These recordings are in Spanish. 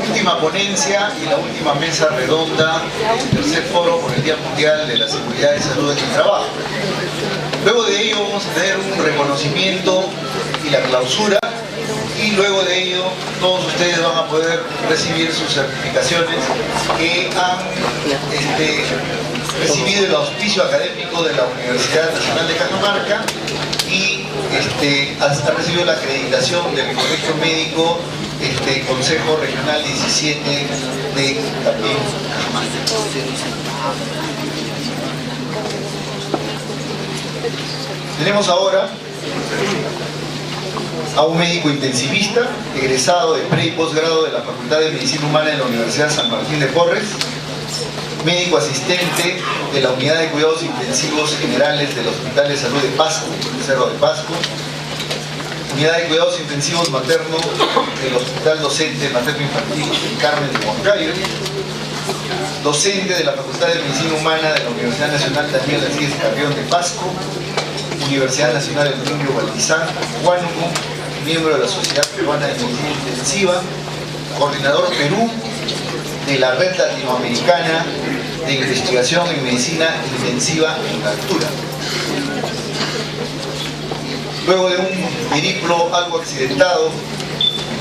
última ponencia y la última mesa redonda del tercer foro por el Día Mundial de la Seguridad y Salud en el Trabajo. Luego de ello vamos a tener un reconocimiento y la clausura, y luego de ello todos ustedes van a poder recibir sus certificaciones que han recibido el auspicio académico de la Universidad Nacional de Cajamarca y han recibido la acreditación del Colegio Médico Consejo Regional 17 de también Cajamarca. Tenemos ahora a un médico intensivista, egresado de pre y posgrado de la Facultad de Medicina Humana de la Universidad San Martín de Porres, médico asistente de la Unidad de Cuidados Intensivos Generales del Hospital de Salud de Pasco, Cerro de Pasco, Unidad de Cuidados Intensivos Materno del Hospital Docente Materno Infantil Carmen de Huancayo, docente de la Facultad de Medicina Humana de la Universidad Nacional Daniel Alcides Carrión de Pasco, Universidad Nacional del Niño Baltizán, Huánuco, miembro de la Sociedad Peruana de Medicina Intensiva, coordinador Perú de la Red Latinoamericana de Investigación en Medicina Intensiva en Altura. Luego de un periplo algo accidentado,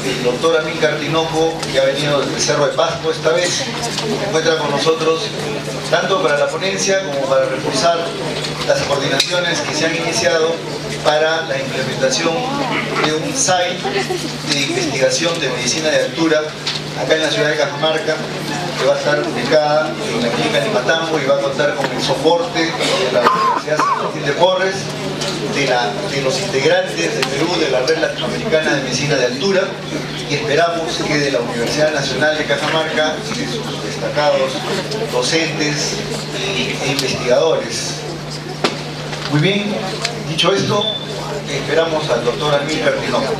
el doctor Amílcar Tinoco, que ha venido desde Cerro de Pasco esta vez, se encuentra con nosotros tanto para la ponencia como para reforzar las coordinaciones que se han iniciado para la implementación de un site de investigación de medicina de altura acá en la ciudad de Cajamarca, que va a estar ubicada en la clínica de Matambo y va a contar con el soporte de la Universidad San Martín de Porres, de los integrantes de Perú de la Red Latinoamericana de Medicina de Altura, y esperamos que de la Universidad Nacional de Cajamarca y de sus destacados docentes e investigadores. Muy bien, dicho esto, esperamos al doctor Amílcar Tinoco.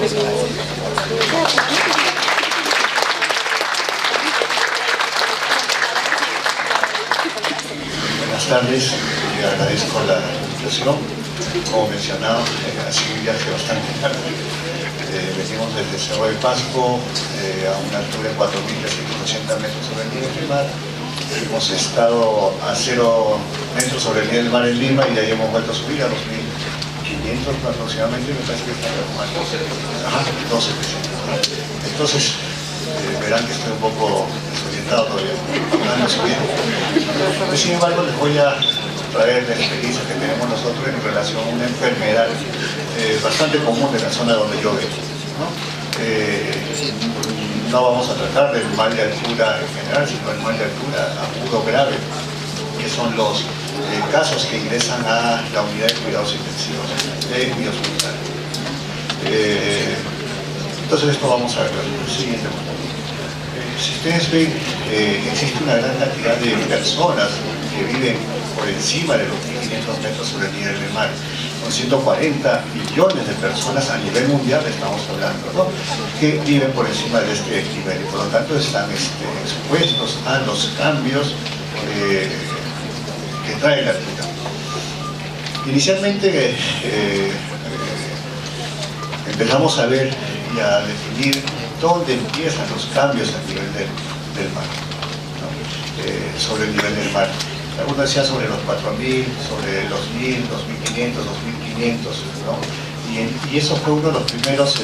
Buenas tardes, le agradezco la invitación. Como mencionado, ha sido un viaje bastante largo. Venimos desde Cerro de Pasco a una altura de 4.380 metros sobre el nivel del mar. Hemos estado a 0 metros sobre el nivel del mar en Lima y de ahí hemos vuelto a subir a 2.500 aproximadamente, me parece que está mal. 12. Entonces, verán que estoy un poco desorientado todavía, no subiendo. Sin embargo, les voy a traer la experiencia que tenemos nosotros en relación a una enfermedad bastante común de la zona donde yo vengo, ¿no? No vamos a tratar del mal de altura en general, sino el mal de altura agudo grave, que son los casos que ingresan a la unidad de cuidados intensivos de mi hospital. Entonces esto vamos a ver el siguiente punto. Si ustedes ven, existe una gran cantidad de personas que viven por encima de los 1.500 metros sobre el nivel del mar. Son 140 millones de personas a nivel mundial, estamos hablando, ¿no?, que viven por encima de este nivel y por lo tanto están expuestos a los cambios que trae la altura. Inicialmente empezamos a ver y a definir dónde empiezan los cambios a nivel del mar, ¿no? Sobre el nivel del mar. Algunos decían sobre los 4.000, sobre los 1.000, 2.500, 2.500, ¿no? Y eso fue uno de los primeros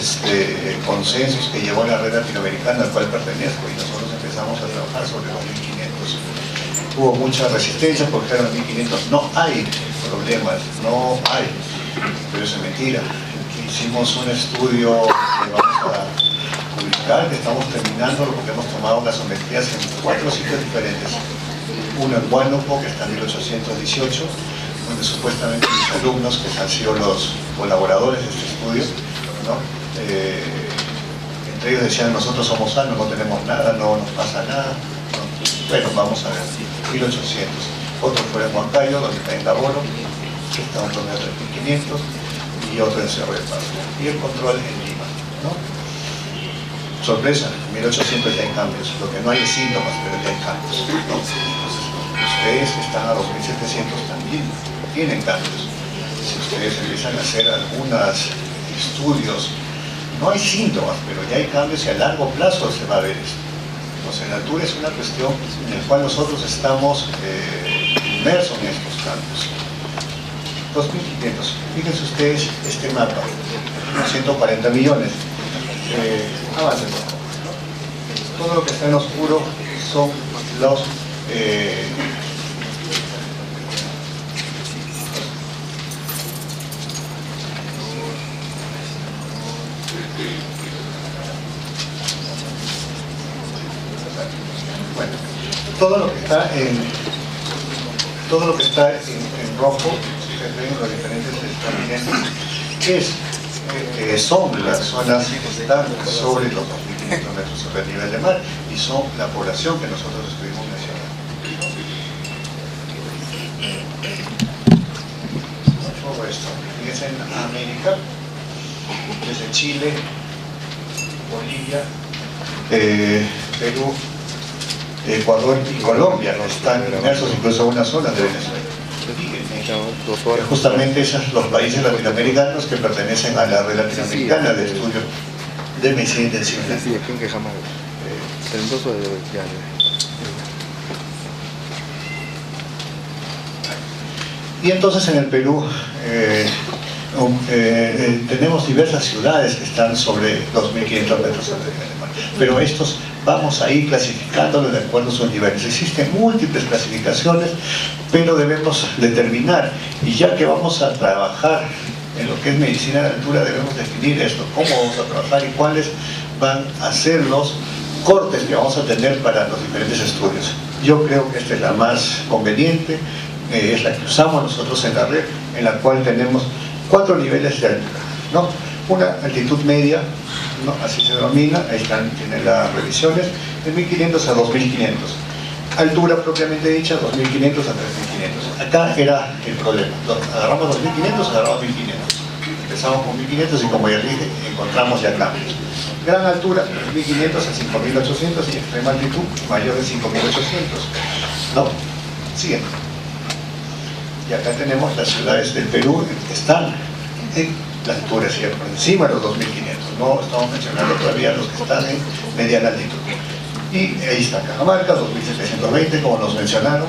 consensos que llevó la red latinoamericana al cual pertenezco, y nosotros empezamos a trabajar sobre los 1.500. Hubo mucha resistencia porque eran 1.500. No hay problemas, no hay, pero eso es mentira. Hicimos un estudio que vamos a publicar, que estamos terminando porque hemos tomado unas sometrías en 4 sitios diferentes. Uno en Huánuco, que está en 1818, donde supuestamente mis alumnos, que han sido los colaboradores de este estudio, ¿no?, entre ellos decían: nosotros somos sanos, no tenemos nada, no nos pasa nada, ¿no? Bueno, vamos a ver, 1800. Otro fue en Huancayo, donde está en Gaboro, que está a un promedio de 3.500, y otro en Cerro de Pasco. Y el control en Lima, ¿no? Sorpresa, en 1800 ya hay cambios, lo que no hay es síntomas, pero ya hay cambios, ¿no? Entonces, ustedes que están a 2700 también tienen cambios. Si ustedes empiezan a hacer algunos estudios, no hay síntomas, pero ya hay cambios y a largo plazo se va a ver esto. Entonces la altura es una cuestión en la cual nosotros estamos inmersos en estos cambios. 2.500. Fíjense ustedes este mapa, 140 millones. Avancen, por favor, ¿no? Todo lo que está en oscuro son los bueno, todo lo que está en rojo, ustedes ven los diferentes estamentos, son las zonas que están sobre los 2.500 metros sobre el nivel de mar y son la población que nosotros estuvimos mencionando. Todo esto, fíjense en América, desde Chile, Bolivia, Perú, Ecuador y Colombia están inmersos incluso en una zona de Venezuela. Justamente esos los países latinoamericanos que pertenecen a la red latinoamericana de estudio de medicina intensiva. Y entonces en el Perú tenemos diversas ciudades que están sobre 2.500 metros sobre el nivel del mar, pero estos vamos a ir clasificándolos de acuerdo a sus niveles. Existen múltiples clasificaciones, pero debemos determinar, y ya que vamos a trabajar en lo que es medicina de altura, debemos definir esto, cómo vamos a trabajar y cuáles van a ser los cortes que vamos a tener para los diferentes estudios. Yo creo que esta es la más conveniente, es la que usamos nosotros en la red, en la cual tenemos 4 niveles de altura, ¿no? Una altitud media, ¿no? Así se denomina, ahí están, tienen las revisiones, de 1.500 a 2.500. Altura propiamente dicha, 2.500 a 3.500. Acá era el problema, agarramos 2.500, agarramos 1.500. Empezamos con 1.500 y como ya dije, encontramos ya cambios. Gran altura, 1.500 a 5.800 y extrema altitud, mayor de 5.800. ¿No? Siguiente. Y acá tenemos las ciudades del Perú que están en la altura, ¿cierto? Por encima de los 2.500. No estamos mencionando todavía los que están en mediana altitud. Y ahí está Cajamarca, 2.720, como nos mencionaron.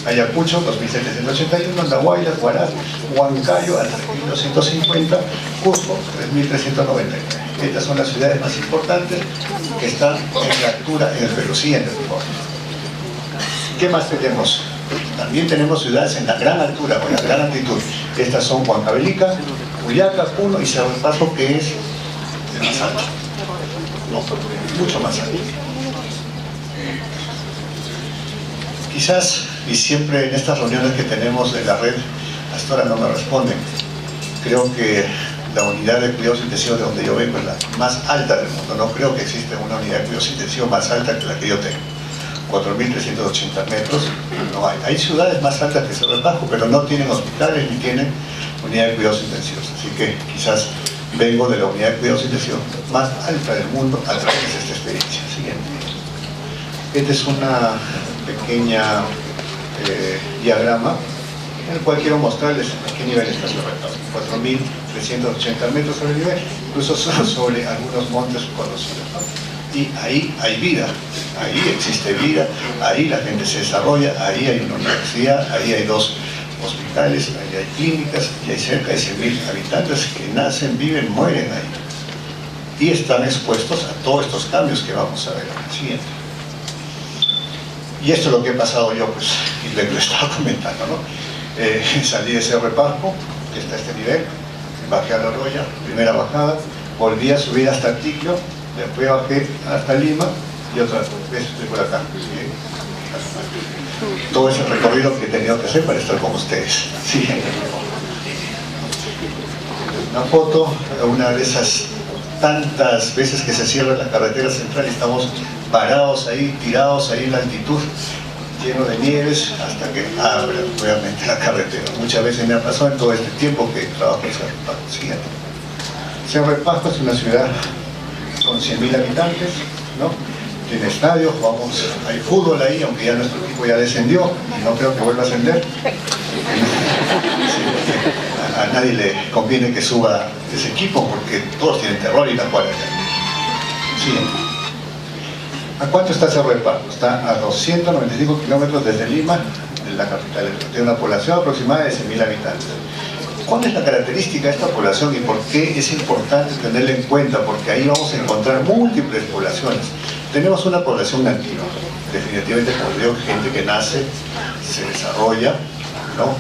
Ayacucho, 2.781, Andahuaylas, Huaraz, Huancayo, a 3.250, Cusco, 3.399. Estas son las ciudades más importantes que están en la altura en el Perú. Siguiente, por favor. ¿Qué más tenemos? También tenemos ciudades en la gran altura o en la gran altitud. Estas son Huancavelica, Juliaca, Puno y Cerro de Pasco, que es el más alto. No, mucho más alto. Quizás, y siempre en estas reuniones que tenemos de la red, hasta ahora no me responden, creo que la unidad de cuidados intensivos de donde yo vengo es la más alta del mundo. No creo que exista una unidad de cuidados intensivos más alta que la que yo tengo. 4.380 metros, no hay. Hay ciudades más altas que Cerro de Pasco, pero no tienen hospitales ni tienen unidad de cuidados intensivos. Así que quizás vengo de la unidad de cuidados intensivos más alta del mundo a través de esta experiencia. Siguiente. Esta es una pequeña diagrama en el cual quiero mostrarles a qué nivel está Cerro de Pasco. 4.380 metros sobre el nivel, incluso sobre algunos montes conocidos, ¿no? Y ahí hay vida, ahí existe vida, ahí la gente se desarrolla, ahí hay una universidad, ahí hay 2 hospitales, ahí hay clínicas y hay cerca de 100.000 habitantes que nacen, viven, mueren ahí. Y están expuestos a todos estos cambios que vamos a ver en el siguiente. Y esto es lo que he pasado yo, pues, y lo estaba comentando, ¿no? Salí de Cerro de Pasco, que está a este nivel, bajé a La Roya, primera bajada, volví a subir hasta Ticlio, después bajé hasta Lima y otra vez estoy por acá. Todo ese recorrido que he tenido que hacer para estar con ustedes. Siguiente. Una foto, una de esas tantas veces que se cierra la carretera central y estamos parados ahí, tirados ahí en la altitud, lleno de nieves, hasta que abre nuevamente la carretera. Muchas veces me ha pasado en todo este tiempo que trabajo en Cerro de Pasco. Siguiente. Cerro de Pasco es una ciudad con 100.000 habitantes, ¿no? Tiene estadios, hay fútbol ahí, aunque ya nuestro equipo ya descendió y no creo que vuelva a ascender. A nadie le conviene que suba ese equipo porque todos tienen terror y la cual. Sí. ¿A cuánto está Cerro de Pasco? Está a 295 kilómetros desde Lima, de la capital. Tiene una población aproximada de 100.000 habitantes. ¿Cuál es la característica de esta población y por qué es importante tenerla en cuenta? Porque ahí vamos a encontrar múltiples poblaciones. Tenemos una población nativa, definitivamente, como digo, gente que nace, se desarrolla, ¿no?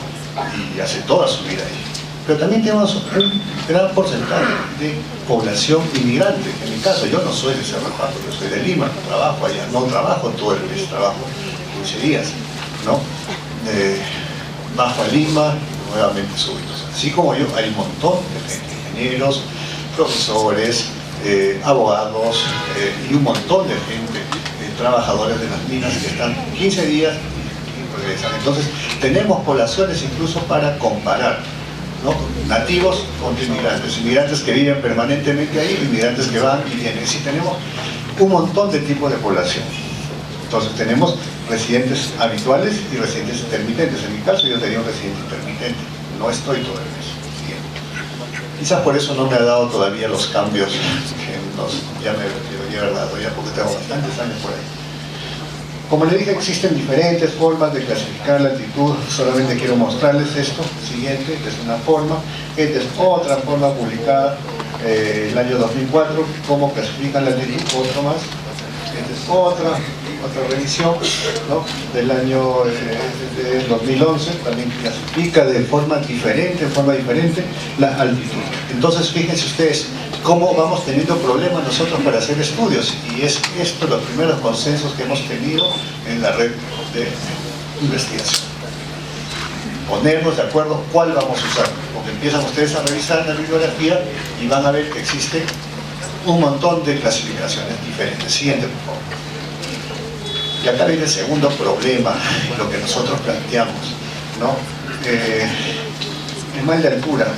Y hace toda su vida ahí. Pero también tenemos un gran porcentaje de población inmigrante. En mi caso, yo no soy de Cerro de Pasco, yo soy de Lima, trabajo allá, no trabajo todo el mes, trabajo 15 días, ¿no? Bajo a Lima, nuevamente subo. Así como yo, hay un montón de gente, ingenieros, profesores, abogados y un montón de gente, trabajadores de las minas que están 15 días y regresan. Entonces, tenemos poblaciones incluso para comparar, ¿no? Nativos contra inmigrantes que viven permanentemente ahí, inmigrantes que van y vienen. Sí, tenemos un montón de tipos de población. Entonces tenemos residentes habituales y residentes intermitentes. En mi caso yo tenía un residente intermitente, no estoy todo el mes. Quizás por eso no me ha dado todavía los cambios que ya me debería haber dado, ya porque tengo bastantes años por ahí. Como le dije, existen diferentes formas de clasificar la altitud. Solamente quiero mostrarles esto. Siguiente, esta es una forma. Esta es otra forma publicada el año 2004. ¿Cómo clasifican la altitud? Otro más. Esta es otra revisión, ¿no? Del año 2011. También clasifica de forma diferente la altitud. Entonces, fíjense ustedes cómo vamos teniendo problemas nosotros para hacer estudios, y es esto los primeros consensos que hemos tenido en la red de investigación. Ponernos de acuerdo cuál vamos a usar, porque empiezan ustedes a revisar la bibliografía y van a ver que existe un montón de clasificaciones diferentes. Siguiente, por favor. Y acá viene el segundo problema, lo que nosotros planteamos, ¿no? El mal de altura.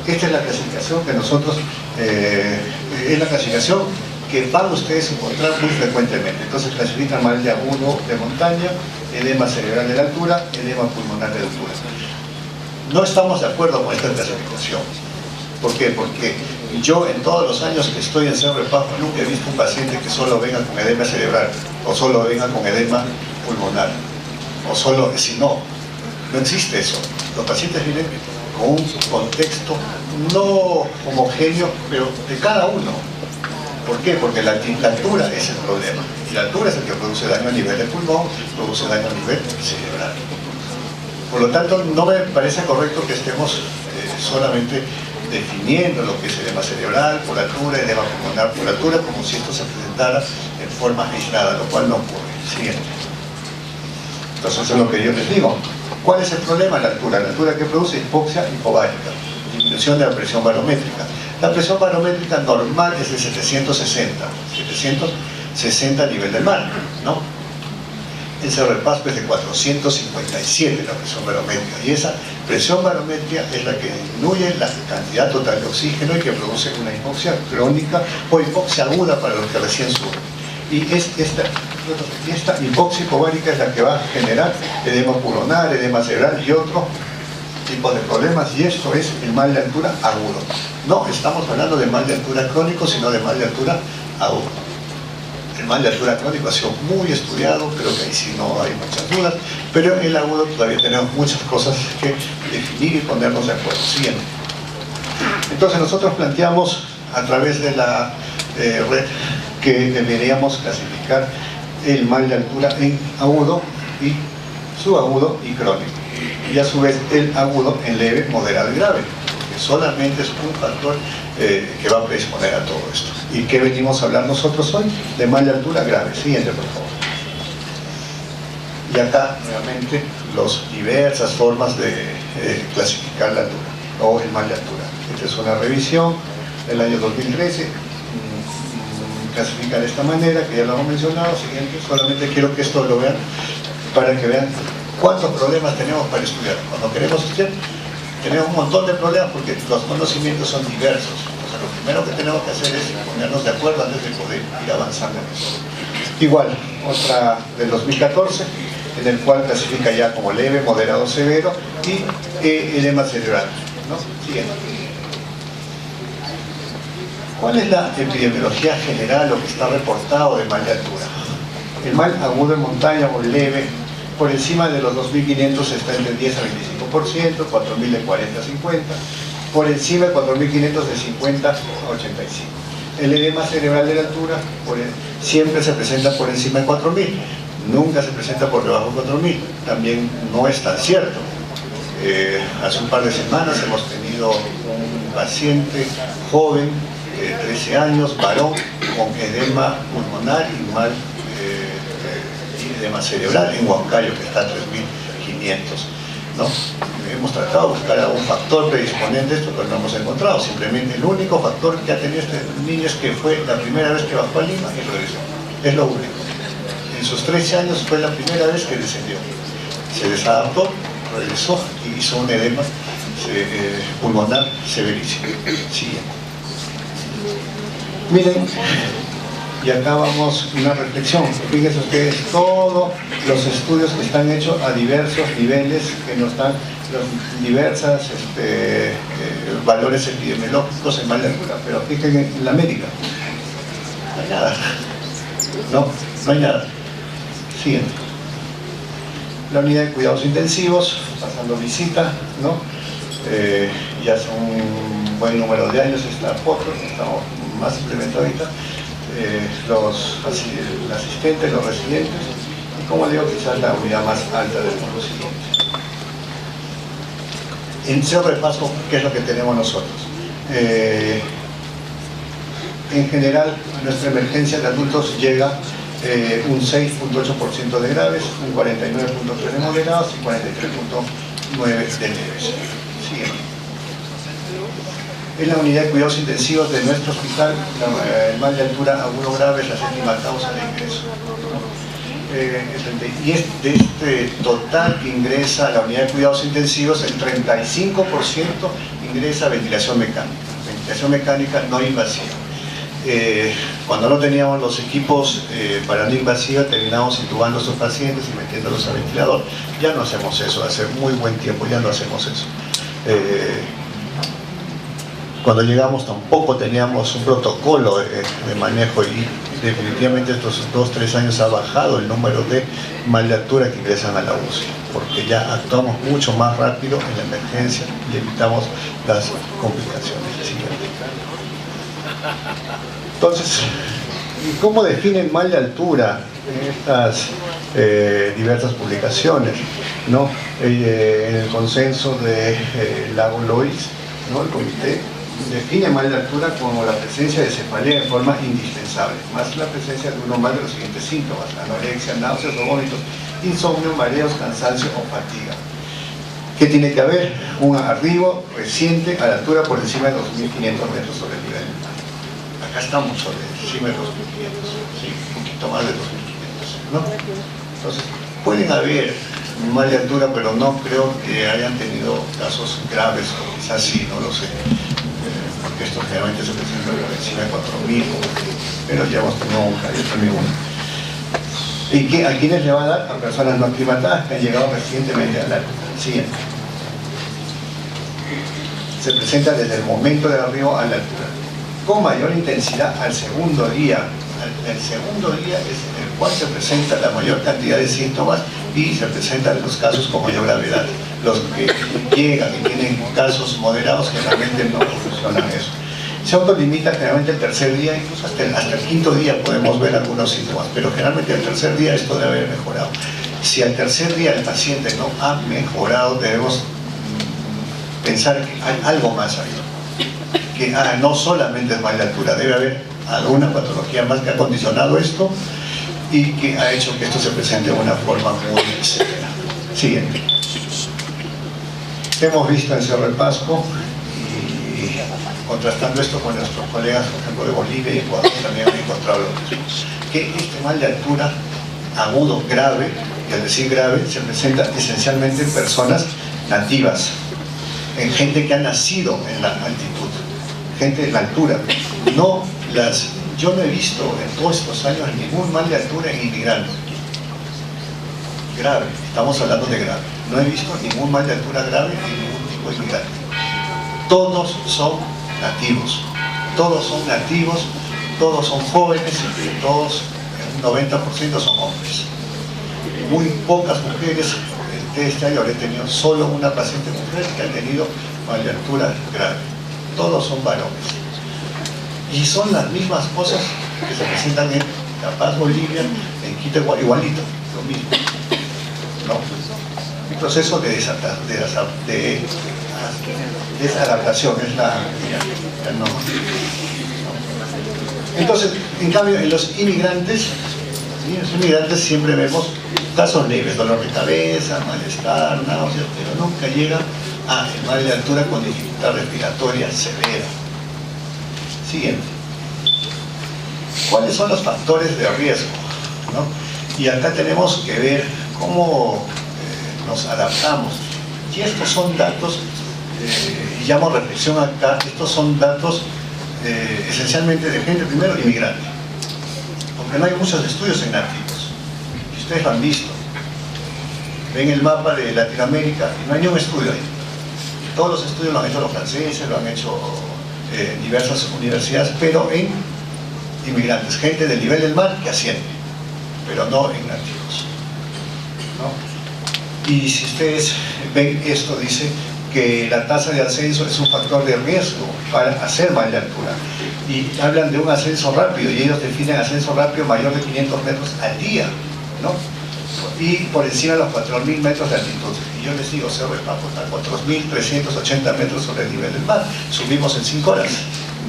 Esta es la clasificación que nosotros, es la clasificación que van ustedes a encontrar muy frecuentemente. Entonces clasifican mal de agudo de montaña, edema cerebral de la altura, edema pulmonar de la altura. No estamos de acuerdo con esta clasificación. ¿Por qué? Porque yo en todos los años que estoy en Cerro de Pasco nunca he visto un paciente que solo venga con edema cerebral, o solo venga con edema pulmonar, o solo, si no existe eso. Los pacientes vienen con un contexto no homogéneo, pero de cada uno. ¿Por qué? Porque la altura es el problema, y la altura es el que produce daño a nivel de pulmón, produce daño a nivel cerebral. Por lo tanto, no me parece correcto que estemos solamente definiendo lo que es edema cerebral por altura, edema pulmonar por altura, como si esto se presentara en forma aislada, lo cual no ocurre. Siguiente. Entonces, eso es lo que yo les digo. ¿Cuál es el problema? La altura que produce hipoxia hipovárica, disminución de la presión barométrica. La presión barométrica normal es de 760 a nivel del mar, ¿no? En Cerro de Pasco es de 457 la presión barométrica, y esa presión barométrica es la que disminuye la cantidad total de oxígeno y que produce una hipoxia crónica o hipoxia aguda para los que recién suben. Y esta hipoxia hipovárica es la que va a generar edema pulmonar, edema cerebral y otros tipos de problemas, y esto es el mal de altura agudo. No estamos hablando de mal de altura crónico, sino de mal de altura agudo. El mal de altura crónico ha sido muy estudiado, creo que ahí sí no hay muchas dudas, pero en el agudo todavía tenemos muchas cosas que definir y ponernos de acuerdo. Siguiente. Entonces nosotros planteamos a través de la red que deberíamos clasificar el mal de altura en agudo y subagudo y crónico, y a su vez el agudo en leve, moderado y grave, porque solamente es un factor que va a predisponer a todo esto. ¿Y qué venimos a hablar nosotros hoy? De mal de altura grave. Siguiente, por favor. Y acá nuevamente las diversas formas de clasificar la altura o el mal de altura. Esta es una revisión del año 2013, clasifica de esta manera, que ya lo hemos mencionado. Siguiente, solamente quiero que esto lo vean para que vean cuántos problemas tenemos para estudiar. Cuando queremos estudiar tenemos un montón de problemas porque los conocimientos son diversos. Entonces lo primero que tenemos que hacer es ponernos de acuerdo antes de poder ir avanzando en eso. Igual, otra del 2014, en el cual clasifica ya como leve, moderado, severo y edema cerebral, ¿no? Siguiente. ¿Cuál es la epidemiología general, lo que está reportado de mal de altura? El mal agudo en montaña o leve, por encima de los 2.500 está entre 10 a 25%, 4.000 de 40 a 50%, por encima de 4.500 de 50 a 85%. El edema cerebral de la altura siempre se presenta por encima de 4.000, nunca se presenta por debajo de 4.000. También no es tan cierto. Hace un par de semanas hemos tenido un paciente joven, 13 años, varón, con edema pulmonar y mal edema cerebral en Huancayo, que está a 3.500, ¿no? Hemos tratado de buscar algún factor predisponente a esto, pero no hemos encontrado. Simplemente el único factor que ha tenido este niño es que fue la primera vez que bajó a Lima y regresó. Es lo único. En sus 13 años fue la primera vez que descendió. Se desadaptó, regresó y hizo un edema pulmonar severísimo. Siguiente. Miren, y acá vamos una reflexión. Fíjense ustedes todos los estudios que están hechos a diversos niveles, que nos dan los diversos valores epidemiológicos en mal de altura, pero fíjense en la América. No hay nada. No hay nada. Siguiente. La unidad de cuidados intensivos, pasando visita, ¿no? Ya son un buen número de años esta foto, estamos más implementados ahorita. El asistente, los residentes, y como digo, quizás la unidad más alta del mundo siguiente. En Cerro de Pasco, ¿qué es lo que tenemos nosotros? En general, nuestra emergencia de adultos llega un 6.8% de graves, un 49.3% de moderados y 43.9% de leves. Siguiente. En la unidad de cuidados intensivos de nuestro hospital, el mal de altura agudo grave es la séptima causa de ingreso. Y de este total que ingresa a la unidad de cuidados intensivos, el 35% ingresa a ventilación mecánica. Ventilación mecánica no invasiva. Cuando no teníamos los equipos para no invasiva, terminábamos intubando a estos pacientes y metiéndolos a ventilador. Ya no hacemos eso, hace muy buen tiempo ya no hacemos eso. Cuando llegamos tampoco teníamos un protocolo de manejo y definitivamente estos 2-3 años ha bajado el número de mal de altura que ingresan a la UCI, porque ya actuamos mucho más rápido en la emergencia y evitamos las complicaciones. Entonces, ¿cómo definen mal de altura en estas diversas publicaciones, ¿no? En el consenso de Lago Lois, ¿no? El comité define mal de altura como la presencia de cefalea en forma indispensable, más la presencia de uno más de los siguientes síntomas: anorexia, náuseas o vómitos, insomnio, mareos, cansancio o fatiga. ¿Qué tiene que haber? Un arribo reciente a la altura por encima de 2.500 metros sobre el nivel del mar. Acá estamos sobre encima de 2.500, sí, un poquito más de 2.500, ¿no? Entonces, pueden haber mal de altura, pero no creo que hayan tenido casos graves, o quizás sí, no lo sé. Porque esto generalmente se presenta por encima de 4.000, pero ya hemos tenido un caso también uno. ¿Y a quiénes le va a dar? A personas no aclimatadas que han llegado recientemente a la altura. Siguiente. Se presenta desde el momento del arribo a la altura, con mayor intensidad al segundo día. El segundo día es en el cual se presenta la mayor cantidad de síntomas y se presentan los casos con mayor gravedad. Los que llegan y tienen casos moderados generalmente no funcionan eso. Se autolimita generalmente el tercer día, incluso hasta el quinto día podemos ver algunos síntomas, pero generalmente el tercer día esto debe haber mejorado. Si al tercer día el paciente no ha mejorado, debemos pensar que hay algo más ahí, que no solamente es mal de altura, debe haber alguna patología más que ha condicionado esto y que ha hecho que esto se presente de una forma muy severa. Siguiente. Hemos visto en Cerro de Pasco, y contrastando esto con nuestros colegas, por ejemplo, de Bolivia y Ecuador, también han encontrado lo mismo, que este mal de altura agudo, grave, y al decir grave, se presenta esencialmente en personas nativas, en gente que ha nacido en la altitud, gente en la altura. Yo no he visto en todos estos años ningún mal de altura en inmigrantes. Grave, estamos hablando de grave. No he visto ningún mal de altura grave en ningún tipo de inmigrante. Todos son nativos. todos son nativos, todos son jóvenes y todos, un 90% son hombres. Muy pocas mujeres. Este año habré tenido solo una paciente mujer que ha tenido mal de altura grave. Todos son varones. Y son las mismas cosas que se presentan en La Paz, Bolivia, en Quito, igualito, lo mismo. ¿No? Un proceso de desadaptación es no. Entonces, en cambio, en los inmigrantes siempre vemos casos leves, dolor de cabeza, malestar, náuseas, pero nunca llega a el mal de altura con dificultad respiratoria severa. Siguiente. ¿Cuáles son los factores de riesgo? ¿No? Y acá tenemos que ver cómo nos adaptamos. Y estos son datos, y llamo reflexión acá, estos son datos esencialmente de gente, primero, inmigrante. Porque no hay muchos estudios en nativos. Ustedes lo han visto. Ven el mapa de Latinoamérica y no hay ni un estudio ahí. Todos los estudios lo han hecho los franceses, lo han hecho diversas universidades, pero en inmigrantes, gente del nivel del mar que asciende, pero no en nativos, ¿no? Y si ustedes ven esto, dice que la tasa de ascenso es un factor de riesgo para hacer mal de altura. Y hablan de un ascenso rápido, y ellos definen ascenso rápido mayor de 500 metros al día, ¿no? Y por encima de los 4.000 metros de altitud. Y yo les digo, Cerro de Pasco está a 4.380 metros sobre el nivel del mar. Subimos en 5 horas,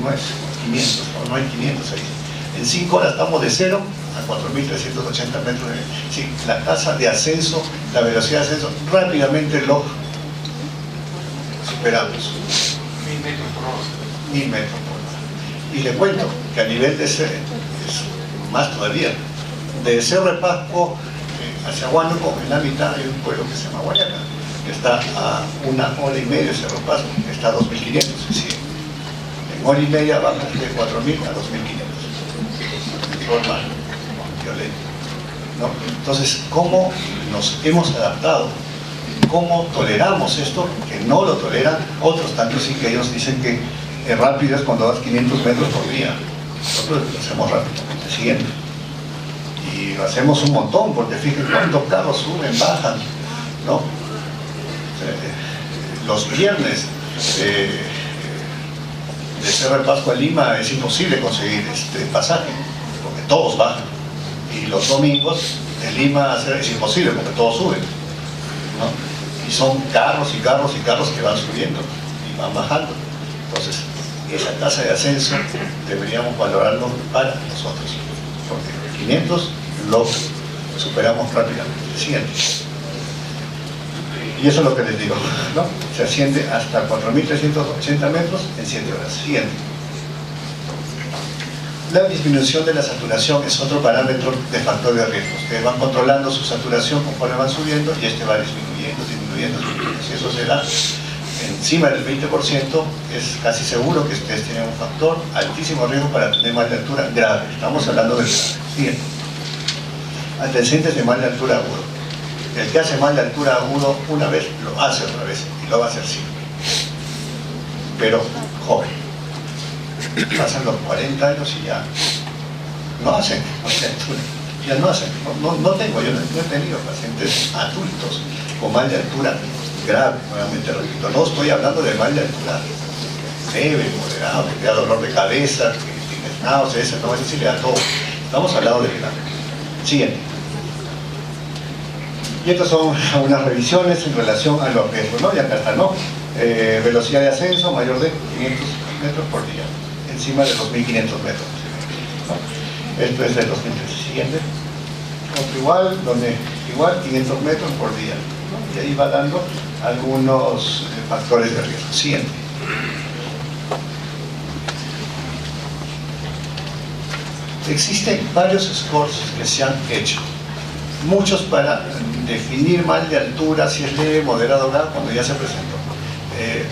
no es 500, no hay 500 ahí. En 5 horas estamos de 0 a 4.380 metros. Sí, la tasa de ascenso, la velocidad de ascenso, rápidamente lo superamos. 1000 metros por hora. 1000 metros por hora. Y le cuento que a nivel de ese, es más todavía, de Cerro de Pasco hacia Huánuco, en la mitad hay un pueblo que se llama Guayaca, que está a 1 hora y media de Cerro de Pasco, que está a 2.500, sí. En hora y media vamos de 4.000 a 2.500. Normal, violento, ¿no? Entonces, ¿cómo nos hemos adaptado? ¿Cómo toleramos esto? Que no lo toleran otros, tanto sí que ellos dicen que rápido es cuando das 500 metros por día. Nosotros lo hacemos rápidamente. Siguiente. Y lo hacemos un montón, porque fíjense cuántos carros suben, bajan, ¿no? Los viernes de Cerro de Pasco a Lima es imposible conseguir pasaje, porque todos bajan. Y los domingos de Lima es imposible, porque todos suben, ¿no? Y son carros y carros y carros que van subiendo y van bajando. Entonces, esa tasa de ascenso deberíamos valorarlo para nosotros, porque 500 lo superamos rápidamente. Siguiente. Y eso es lo que les digo, ¿no? Se asciende hasta 4.380 metros en 7 horas. Siguiente. La disminución de la saturación es otro parámetro de factor de riesgo. Ustedes van controlando su saturación conforme van subiendo y va disminuyendo. Si eso se da encima del 20%, es casi seguro que ustedes tienen un factor altísimo riesgo para tener mal de altura grave. Estamos hablando del grave. Siguiente. Antecedentes de mal de altura agudo. El que hace mal de altura agudo una vez, lo hace otra vez y lo va a hacer siempre. Pero joven. Pasan los 40 años y ya no hacen mal de altura. Ya no hacen. No tengo, yo no he tenido pacientes adultos con mal de altura grave, nuevamente repito. No estoy hablando de mal de altura leve, moderado, que te da dolor de cabeza, que tienes náuseas, no, eso sí le da todo. Estamos hablando de grave. Siguiente. Y estas son unas revisiones en relación a los riesgos, ¿no? Y acá está, ¿no? Velocidad de ascenso mayor de 500 metros por día, encima de los 1.500 metros, ¿no? Esto es de 2013. Siguiente. Otro igual, donde igual 500 metros por día, ¿no? Y ahí va dando algunos factores de riesgo. Siguiente. Existen varios scores que se han hecho, muchos para definir mal de altura, si es leve, moderado o grave, cuando ya se presentó.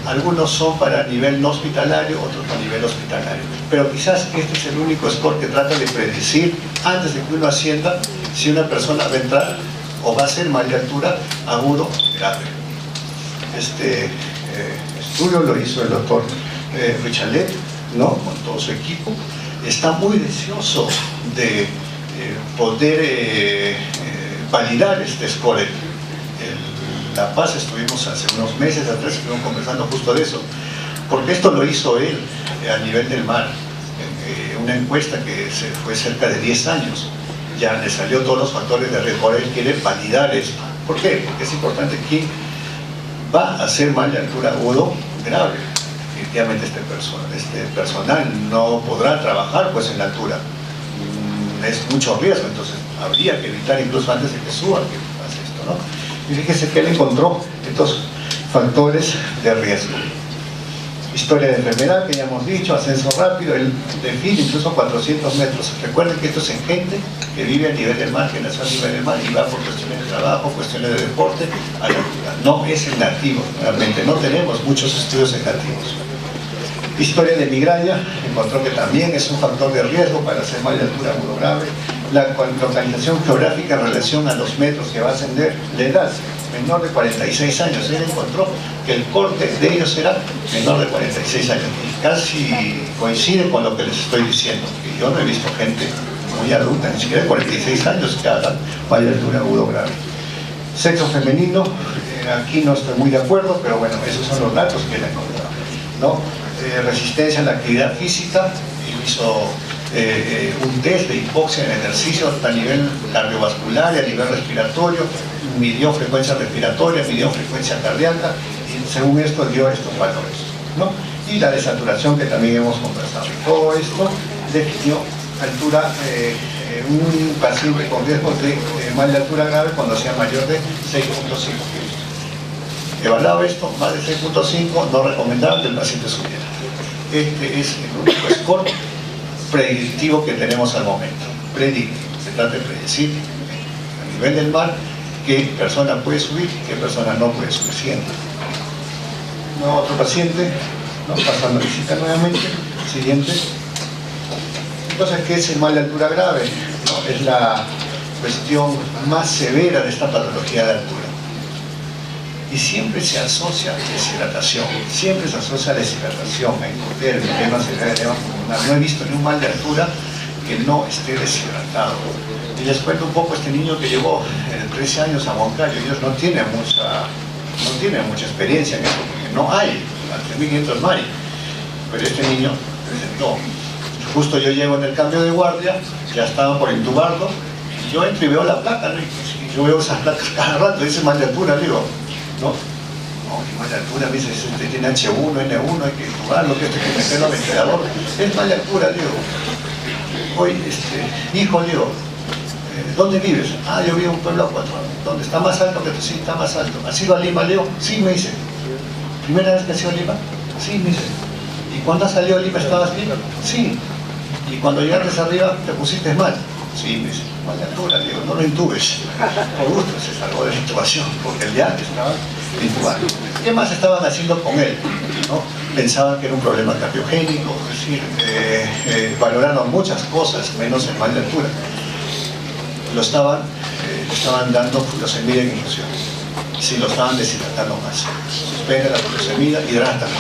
Algunos son para nivel no hospitalario, otros para nivel hospitalario. Pero quizás este es el único score que trata de predecir, antes de que uno ascienda, si una persona va a entrar o va a ser mal de altura agudo o grave. Este estudio lo hizo el doctor Richalet ¿no? Con todo su equipo, está muy deseoso de poder validar este score. En La Paz estuvimos hace unos meses atrás, estuvimos conversando justo de eso, porque esto lo hizo él a nivel del mar, una encuesta que se fue cerca de 10 años, ya le salió todos los factores de riesgo. Ahora él quiere validar esto. ¿Por qué? Porque es importante quién va a hacer mal de altura agudo grave. Definitivamente este personal no podrá trabajar pues en la altura, es mucho riesgo, entonces habría que evitar incluso antes de que suba que pase esto, ¿no? Y fíjese que él encontró estos factores de riesgo. Historia de enfermedad, que ya hemos dicho, ascenso rápido, el define incluso 400 metros. Recuerden que esto es en gente que vive a nivel del mar, que nació a nivel del mar y va por cuestiones de trabajo, cuestiones de deporte, a la altura. No es en nativo, realmente no tenemos muchos estudios en nativos. Historia de migraña, encontró que también es un factor de riesgo para hacer mal de altura agudo grave. La localización geográfica en relación a los metros que va a ascender, la edad, menor de 46 años. Él encontró que el corte de ellos era menor de 46 años. Y casi coincide con lo que les estoy diciendo, que yo no he visto gente muy adulta, ni siquiera de 46 años, que hagan mal de altura agudo grave. Sexo femenino, aquí no estoy muy de acuerdo, pero bueno, esos son los datos que él encontró, ¿no? Resistencia a la actividad física, hizo un test de hipoxia en el ejercicio a nivel cardiovascular y a nivel respiratorio, midió frecuencia respiratoria, midió frecuencia cardíaca y según esto dio estos valores, ¿no? Y la desaturación, que también hemos conversado. Todo esto definió altura, un paciente con riesgo de mal de altura grave cuando sea mayor de 6.5 kilos. Evaluado esto, más de 6.5, no recomendable que el paciente subiera. Este es el único score predictivo que tenemos al momento. Predictivo. Se trata de predecir a nivel del mar qué persona puede subir y qué persona no puede subir. Siguiente. No, otro paciente, ¿no? Pasando a visita nuevamente. Siguiente. Entonces, ¿qué es el mal de altura grave? ¿No? Es la cuestión más severa de esta patología de altura. Y siempre se asocia a deshidratación, siempre se asocia a deshidratación, a hipotermia, edemas pulmonar. No he visto ni un mal de altura que no esté deshidratado. Y les cuento un poco este niño que llevó 13 años a Moncayo. Ellos no tienen mucha experiencia en esto, porque no hay, a 3.500 no hay. Pero este niño presentó. Justo yo llego en el cambio de guardia, ya estaban por intubarlo, y yo entro y veo la placa, ¿no? Y yo veo esas placas cada rato, dice mal de altura, digo, no, que mal de altura, me dice, este tiene H1, N1, hay que intubarlo, que este hay que meterlo al ventilador, es mal de altura, digo. Oye, hijo, digo, ¿dónde vives? Ah, yo vivo en un pueblo a 4. ¿Dónde? ¿Está más alto que tú? Sí, está más alto. ¿Has ido a Lima, Leo? Sí, me dice. ¿Primera vez que has ido a Lima? Sí, me dice. ¿Y cuando has salido a Lima estabas bien? Sí. ¿Y cuando llegaste arriba te pusiste mal? Sí, me dice. Mal de altura, digo, no lo intubes. Por gusto se salvó de la intubación, porque el día estaba intubando. ¿Qué más estaban haciendo con él? ¿No? Pensaban que era un problema cardiogénico, es decir, valoraron muchas cosas, menos el mal de altura. Lo estaban dando furosemida en infusión. Si lo estaban deshidratando más. Suspende la furosemida, hidrátalo.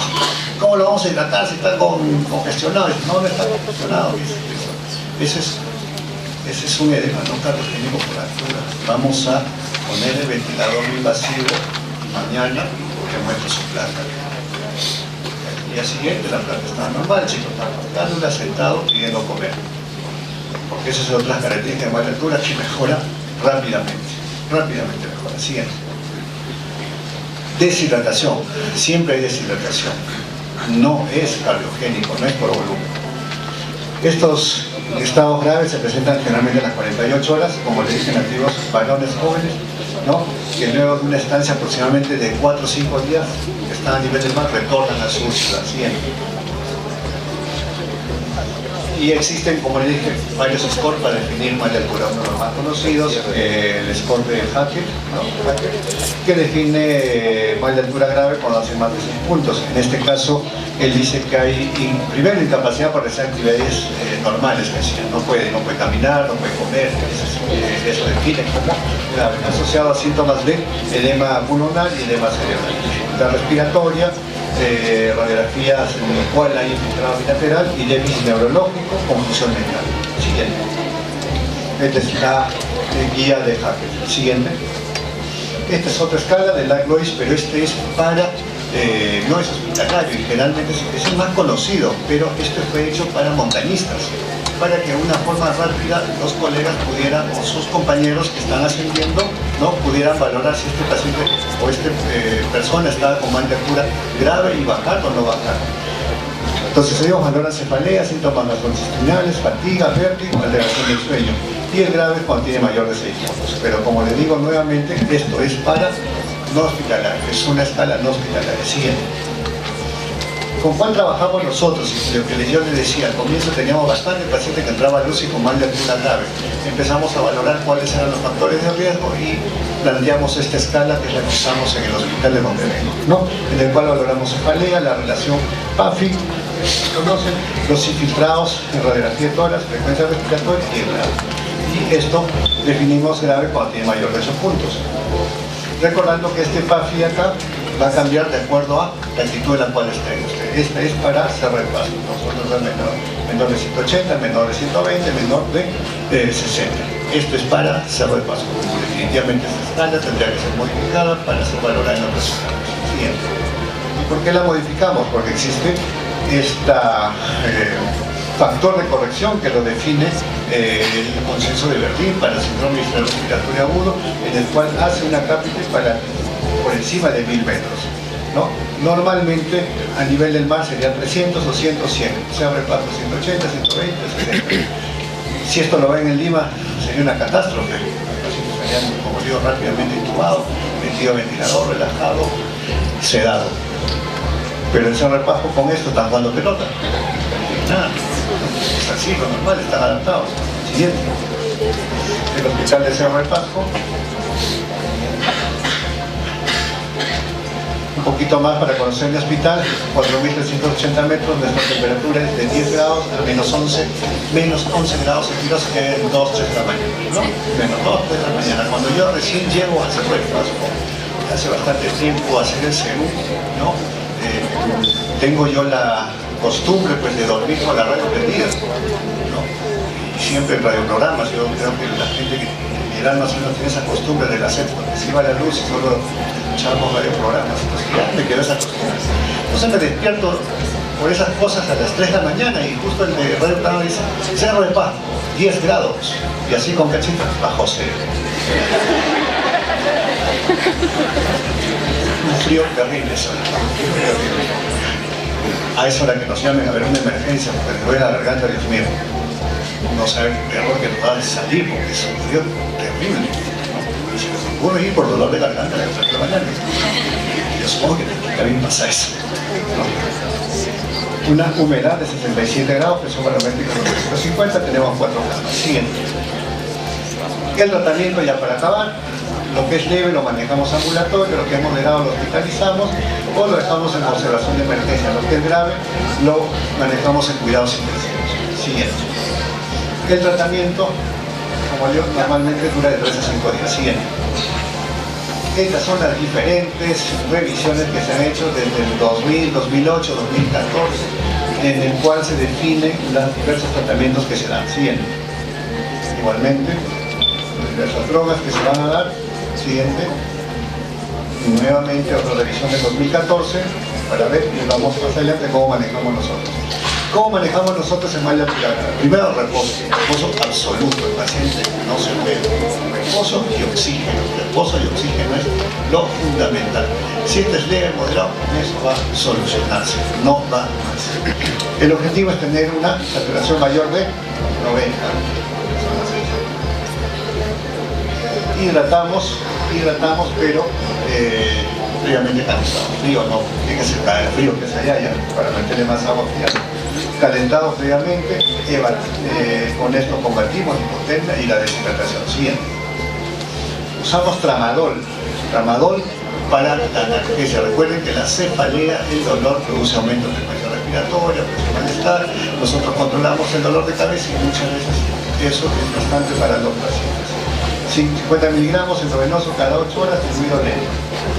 ¿Cómo lo vamos a hidratar si está congestionado? No está congestionado. Ese es un edema no cardiogénico por altura. Vamos a poner el ventilador invasivo mañana porque muestra su placa. El día siguiente la placa estaba normal, el chico estaba con cánula, sentado, pidiendo comer. Porque esas son otras características de mala altura que mejora rápidamente. Rápidamente mejora. Siguiente. Deshidratación. Siempre hay deshidratación. No es cardiogénico, no es por volumen. Estos estados graves se presentan generalmente a las 48 horas, como les dije, nativos varones jóvenes, ¿no? Que luego de una estancia aproximadamente de 4 o 5 días que están a nivel del mar, retornan a su ciudad. Siguiente. Y existen, como les dije, varios scores para definir mal de altura. Uno de los más conocidos, el score de Hackett, ¿no? Que define mal de altura grave cuando hace más de 6 puntos. En este caso, él dice que hay, primero, incapacidad para realizar actividades normales, es decir, no puede caminar, no puede comer, eso define como grave, asociado a síntomas de edema pulmonar y edema cerebral, dificultad respiratoria, radiografías en el cual hay infiltrado bilateral y déficit neurológico, confusión mental. Siguiente. Esta es la guía de Hacker. Siguiente. Esta es otra escala de Langlois, pero este es para, no es hospitalario y generalmente es el más conocido, pero esto fue hecho para montañistas, para que de una forma rápida los colegas pudieran, o sus compañeros que están ascendiendo, ¿no?, pudieran valorar si este paciente o esta persona estaba con mal de altura grave y bajar o no bajar. Entonces ellos valoran cefalea, síntomas gastrointestinales, fatiga, vértigo, alteración del sueño. Y el grave es cuando tiene mayor de 6 puntos. Pero como les digo nuevamente, esto es para no hospitalario, es una escala no hospitalaria. Siguiente. ¿Con cuál trabajamos nosotros? Y lo que yo les decía, al comienzo teníamos bastante pacientes que entraba a luz y con mal de altura grave. Empezamos a valorar cuáles eran los factores de riesgo y planteamos esta escala que es la que usamos en el hospital de donde vengo, ¿no? En el cual valoramos cefalea, la relación PAFI, conocen los infiltrados en radiografía de tórax, frecuencia respiratoria y el grave. Y esto definimos grave cuando tiene mayor de 8 puntos. Recordando que este PAFI acá va a cambiar de acuerdo a la altitud en la cual esté usted. Este es para cerrar el paso. Nosotros es menor de 180, menor de 120, menor de 60. Esto es para cerrar el paso. Definitivamente esta escala tendría que ser modificada para ser valorada en otros escalas. Siguiente. ¿Y por qué la modificamos? Porque existe este factor de corrección que lo define el consenso de Berlín para el síndrome respiratorio agudo, en el cual hace una cápita por encima de 1000 metros, ¿no? Normalmente a nivel del mar serían 300, 200, 100, se abre paso 180, 120, 70. Si esto lo ven en Lima sería una catástrofe, los pacientes serían, como digo, rápidamente intubados, metido ventilador, relajado, sedado. Pero en Cerro del Pasco con esto están jugando pelota. Nada, es así, lo normal, están adaptados. Siguiente. El hospital de Cerro del Pasco. Un poquito más para conocer mi hospital, 4.380 metros, nuestra temperatura es de 10 grados a menos 11 grados centígrados en 2, 3 de la mañana, ¿no? Menos 2, 3 de la mañana. Cuando yo recién llego a Cerro del Pasco, hace bastante tiempo a hacer el Cerú, ¿no? Tengo yo la costumbre pues de dormir con la radio prendida, ¿no? Y siempre en radioprogramas, yo creo que la gente que en general no tiene esa costumbre de la hacer porque se iba la luz y solo escuchamos radioprogramas, entonces ya me quedó esa costumbre. Entonces me despierto por esas cosas a las 3 de la mañana y justo el de radioprograma dice Cerro de Paz, 10 grados, y así con cachitas, bajo cero. Un frío terrible eso. A esa hora que nos llamen a ver una emergencia porque les duele la garganta, Dios mío, no saben el error que nos va a salir porque es un frío terrible, ¿no? Y se les ocurre ir por dolor de garganta a las 3 de la mañana. Yo supongo que también pasa eso, ¿no? Una humedad de 67 grados, presión barométrica de 250, tenemos 4 camas. Siguiente. El tratamiento, ya para acabar, lo que es leve lo manejamos ambulatorio, lo que es moderado lo hospitalizamos o lo dejamos en observación de emergencia. Lo que es grave lo manejamos en cuidados intensivos. Siguiente. El tratamiento, como yo, normalmente dura de 3 a 5 días. Siguiente. Estas son las diferentes revisiones que se han hecho desde el 2000, 2008, 2014, en el cual se definen los diversos tratamientos que se dan. Siguiente. Igualmente, diversas drogas que se van a dar. Siguiente. Nuevamente otra revisión del 2014 para ver y vamos más adelante cómo manejamos nosotros. ¿Cómo manejamos nosotros en malla pirata? Primero reposo absoluto, el paciente no se mueve. Reposo y oxígeno es lo fundamental. Si esto es leve, moderado, eso va a solucionarse, no va más. El objetivo es tener una saturación mayor de 90. Hidratamos, pero previamente calentado. Frío no, tiene que ser el frío que se haya ya, para meterle más agua fría. Calentado previamente, con esto combatimos la hipotermia y la deshidratación. Siguiente. Usamos tramadol para la analgesia. Recuerden que la cefalea, el dolor produce aumento de frecuencia respiratoria, produce malestar. Nosotros controlamos el dolor de cabeza y muchas veces eso es bastante para los pacientes. 50 miligramos endovenoso cada 8 horas, fluido lento.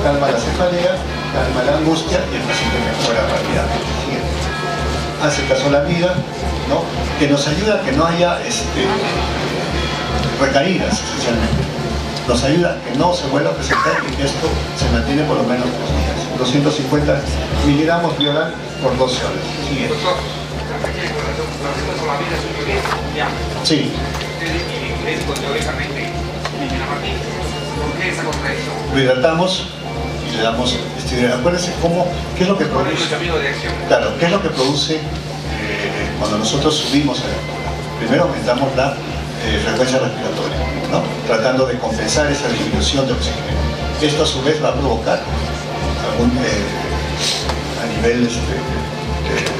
Calma la cefalea, calma la angustia y el paciente mejora rápidamente. Siguiente. Acetazolamida, ¿no? Que nos ayuda a que no haya recaídas, esencialmente. Nos ayuda a que no se vuelva a presentar y que esto se mantiene por lo menos 3 días. 250 miligramos Vioral por 12 horas. Siguiente. Sí. ¿Por qué esa contradicción? Lo hidratamos y le damos estiroidina. Acuérdense qué es lo que produce. Claro, ¿qué es lo que produce cuando nosotros subimos a la altura? Primero aumentamos la frecuencia respiratoria, ¿no? Tratando de compensar esa disminución de oxígeno. Esto a su vez va a provocar a nivel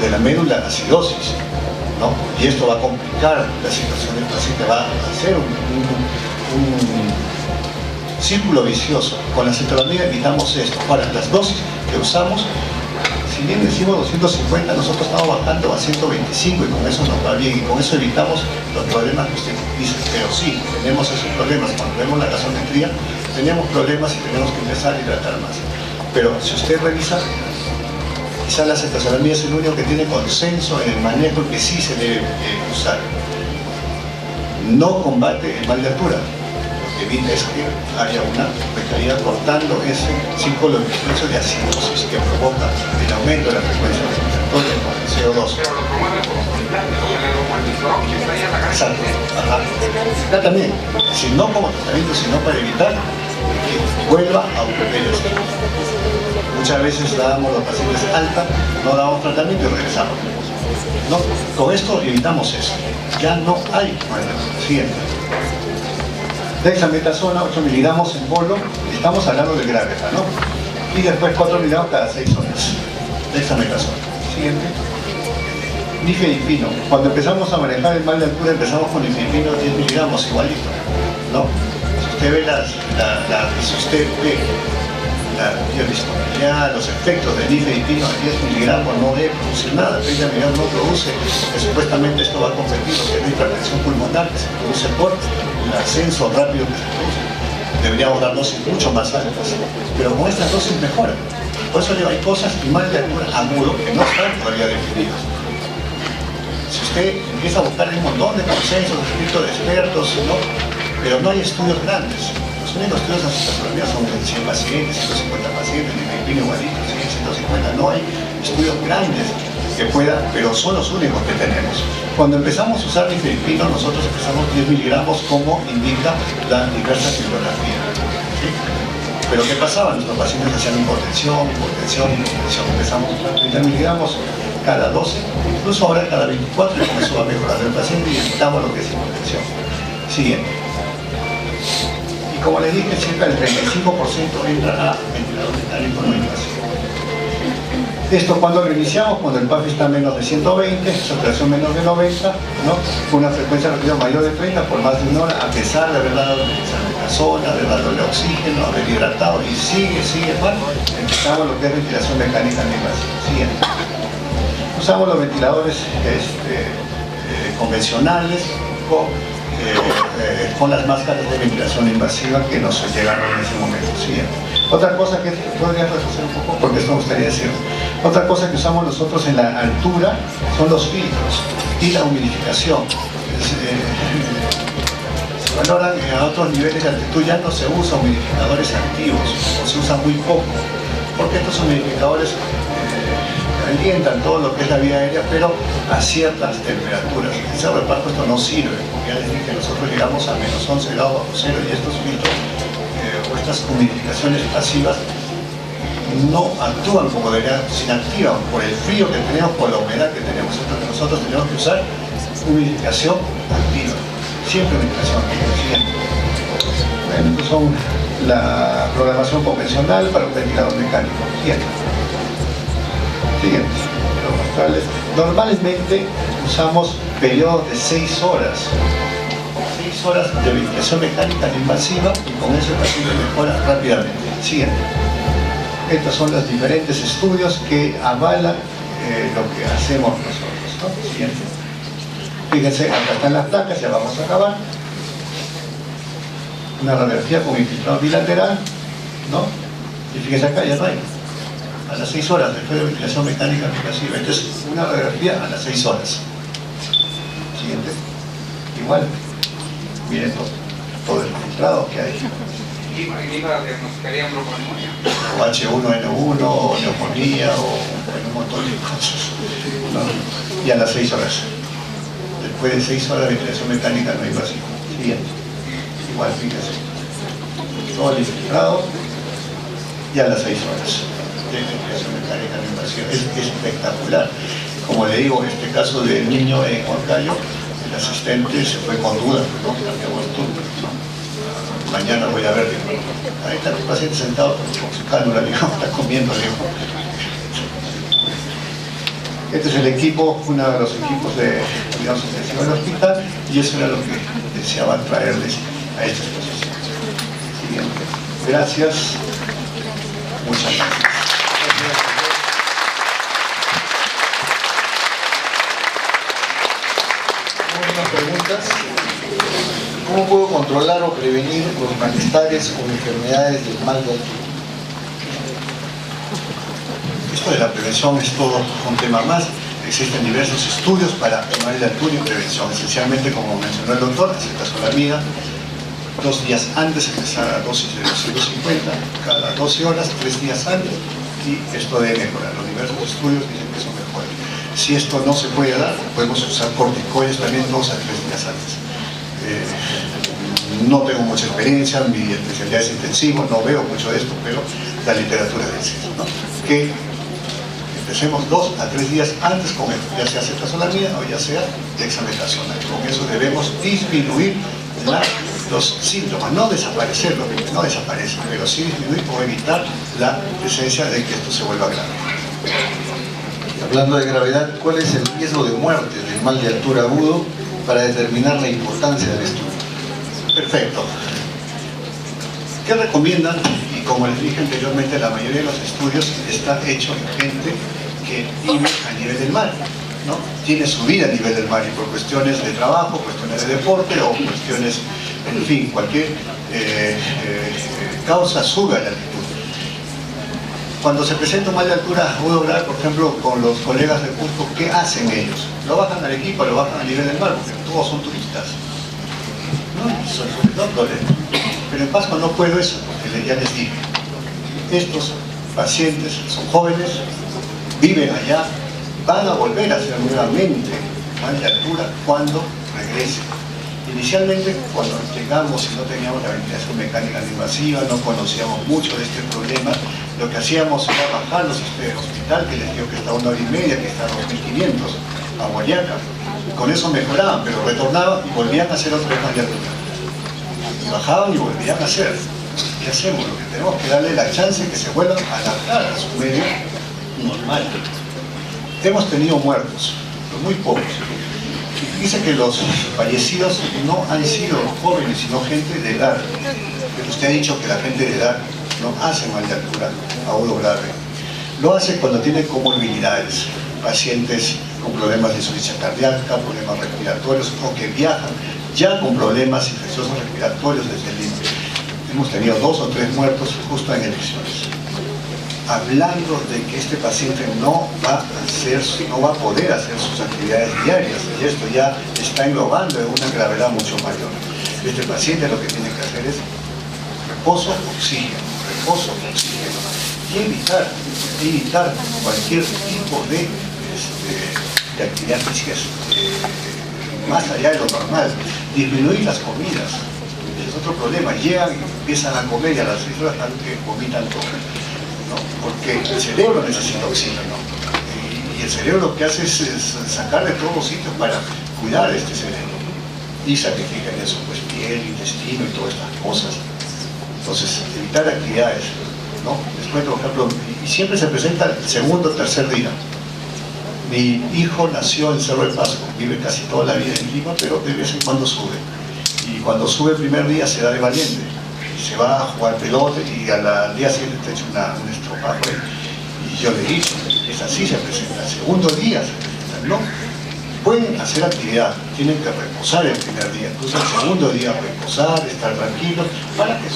de la médula acidosis, ¿no? Y esto va a complicar la situación del paciente, va a hacer un círculo vicioso. Con la acetazolamida evitamos esto. Ahora, las dosis que usamos, si bien decimos 250, nosotros estamos bajando a 125 y con eso nos va bien y con eso evitamos los problemas que usted dice. Pero sí, tenemos esos problemas. Cuando vemos la gasometría, tenemos problemas y tenemos que empezar a hidratar más. Pero si usted revisa, quizá la acetazolamida es el único que tiene consenso en el manejo que sí se debe usar. No combate el mal de altura. Lo que evita es que haya una recaída cortando ese círculo vicioso de acidosis que provoca el aumento de la frecuencia respiratoria con el CO2. Pero lo promueve como el microondas, está ahí en la cabeza. Exacto. Ajá. Acá también, si no como tratamiento, sino para evitar que vuelva a ocurrir esto. Muchas veces damos a los pacientes alta, no damos tratamiento y regresamos. ¿No? Con esto evitamos eso. Ya no hay siguiente. Dexametasona, 8 miligramos en bolo, estamos hablando de gravedad, ¿no? Y después 4 miligramos cada 6 horas. Dexametasona. Siguiente. Nifedipino. Cuando empezamos a manejar el mal de altura, empezamos con nifedipino 10 miligramos, igualito, ¿no? Si usted ve si usted ve la biodisponibilidad, los efectos de nifedipino a 10 miligramos no debe producir nada, 30 miligramos no produce, que supuestamente esto va a competir lo que es la hipertensión pulmonar que se produce por el ascenso rápido que se produce. Deberíamos dar dosis mucho más altas, pero con estas dosis mejoran. Por eso digo, hay cosas y mal de altura agudo que no están todavía definidos. Si usted empieza a buscar un montón de consensos escritos de expertos, ¿no? Pero no hay estudios grandes. Los únicos estudios de acetazolamida son de 100 pacientes, 150 pacientes, nifedipino igualito, 150. No hay estudios grandes que puedan, pero son los únicos que tenemos. Cuando empezamos a usar nifedipino, nosotros empezamos 10 miligramos como indica la diversa bibliografía. ¿Sí? Pero ¿qué pasaba? Nuestros pacientes hacían hipotensión. Empezamos a usar 30 miligramos cada 12, incluso ahora cada 24 y comenzó a mejorar el paciente y evitamos lo que es hipotensión. Siguiente. Y como les dije, cerca del 35% entra a ventilador mecánico no invasivo. Esto cuando lo iniciamos, cuando el PAF está menos de 120, saturación menos de 90, ¿no? Con una frecuencia respiratoria mayor de 30 por más de una hora, a pesar de haber dado dexametasona, haber dado el oxígeno, haber hidratado y sigue mal, empezamos lo que es ventilación mecánica no invasiva. Siguiente. Usamos los ventiladores convencionales con las máscaras de ventilación invasiva que nos llegaron en ese momento. Siguiente. Otra cosa que podría retroceder un poco, porque esto me gustaría decir. Otra cosa que usamos nosotros en la altura son los filtros y la humidificación. Se valoran a otros niveles de altitud, ya no se usan humidificadores activos, o se usa muy poco, porque estos humidificadores calientan todo lo que es la vía aérea, pero a ciertas temperaturas. En Cerro de Pasco esto no sirve, porque ya les dije que nosotros llegamos a menos 11 grados bajo cero y estos filtros o estas humidificaciones pasivas no actúan como deberían, se inactivan por el frío que tenemos, por la humedad que tenemos. Entonces nosotros tenemos que usar humidificación activa, siempre humidificación activa. Bueno, estos son la programación convencional para un ventilador mecánico. Siguiente. Normalmente usamos periodos de 6 horas. 6 horas de ventilación mecánica no invasiva y con eso el paciente mejora rápidamente. Siguiente. Estos son los diferentes estudios que avalan lo que hacemos nosotros, ¿no? Siguiente. Fíjense, acá están las placas, ya vamos a acabar. una radiografía con infiltrado bilateral, ¿no? Y fíjense acá, ya no hay. A las 6 horas, después de ventilación mecánica invasiva. Entonces, una radiografía a las 6 horas. Siguiente. Igual. Miren todo el infiltrado que hay. Lima diagnosticaría bronconeumonía. O H1N1, o neumonía, o un montón de cosas, ¿no? Y a las 6 horas. Después de 6 horas de ventilación mecánica no invasiva. Siguiente. Igual, fíjense. Todo el infiltrado y a las 6 horas de ventilación mecánica no invasiva. Es espectacular. Como le digo, este caso del niño en Huancayo, el asistente se fue con dudas, ¿no? Cambiamos el turno, ¿no? Mañana voy a ver, digo, ahí está el paciente sentado con su cánula, digo, está comiendo, digo. Este es el equipo, uno de los equipos de cuidados intensivos del hospital, y eso era lo que deseaba traerles a esta exposición. Siguiente. Gracias. Muchas gracias. Unas preguntas. ¿Cómo puedo controlar o prevenir los malestares o enfermedades del mal de altura? Esto de la prevención es todo un tema más. Existen diversos estudios para mal de altura y prevención. Esencialmente, como mencionó el doctor, acetazolamida, 2 días antes empezar a dosis de 250, cada 12 horas, 3 días antes, y esto debe mejorar. Los diversos estudios dicen que eso mejora. Si esto no se puede dar, podemos usar corticoides también 2 a 3 días antes. No tengo mucha experiencia, mi especialidad es intensivo, no veo mucho de esto, pero la literatura dice eso, ¿no? Que empecemos 2 a 3 días antes con esto, ya sea acetazolamida o ya sea dexametasona. Con eso debemos disminuir los síntomas, no desaparecerlos, no desaparecen, pero sí disminuir o evitar la presencia de que esto se vuelva grave. Hablando de gravedad, ¿cuál es el riesgo de muerte del mal de altura agudo para determinar la importancia del estudio? Perfecto. ¿Qué recomiendan? Y como les dije anteriormente, la mayoría de los estudios está hecho en gente que vive a nivel del mar, ¿no? Tiene su vida a nivel del mar, y por cuestiones de trabajo, cuestiones de deporte o cuestiones, en fin, cualquier causa sube a la altitud. Cuando se presenta un mal de altura agudo grave, por ejemplo, con los colegas de Cusco, ¿qué hacen ellos? Lo bajan al equipo, lo bajan a nivel del mar, porque todos son turistas. No, no problema. Pero en Pascua no puedo eso, porque ya les dije, estos pacientes son jóvenes, viven allá, van a volver a hacer nuevamente mal de altura cuando regresen. Inicialmente, cuando llegamos y no teníamos la ventilación mecánica invasiva, no conocíamos mucho de este problema, lo que hacíamos era bajarlos del hospital, que les digo que está a 1 hora y media, que está a 2.500, a Guayaca. Con eso mejoraban, pero retornaban y volvían a hacer otra vez mal de altura. Y bajaban y volvían a hacer. ¿Qué hacemos? Lo que tenemos que darle la chance que se vuelvan a adaptar a su medio normal. Hemos tenido muertos, pero muy pocos. Dice que los fallecidos no han sido jóvenes, sino gente de edad. Pero usted ha dicho que la gente de edad no hace mal de altura agudo grave. Lo hace cuando tiene comorbilidades, pacientes con problemas de insuficiencia cardíaca, problemas respiratorios, o que viajan ya con problemas infecciosos respiratorios desde el INPE. Hemos tenido 2 o 3 muertos justo en elecciones. Hablando de que este paciente no va a poder hacer sus actividades diarias, y esto ya está englobando en una gravedad mucho mayor. Este paciente lo que tiene que hacer es reposo, oxígeno, y evitar cualquier tipo de actividad física más allá de lo normal, disminuir las comidas. Es otro problema, llegan y empiezan a comer y a las 6 horas están que vomitan todo, ¿no? Porque el cerebro necesita oxígeno, y el cerebro lo que hace es sacar de todos los sitios para cuidar a este cerebro, y sacrifica en eso pues piel, intestino y todas estas cosas. Entonces, evitar actividades, ¿no? Después, por ejemplo, y siempre se presenta el segundo o tercer día. Mi hijo nació en Cerro de Pasco, vive casi toda la vida en Lima, pero de vez en cuando sube. Y cuando sube el primer día se da de valiente, y se va a jugar pelota, y al día siguiente te echa un estropajo. Y yo le he dicho, es así se presenta. El segundo día se presenta, ¿no? pueden hacer actividad, tienen que reposar el primer día, entonces el segundo día reposar, estar tranquilos, para que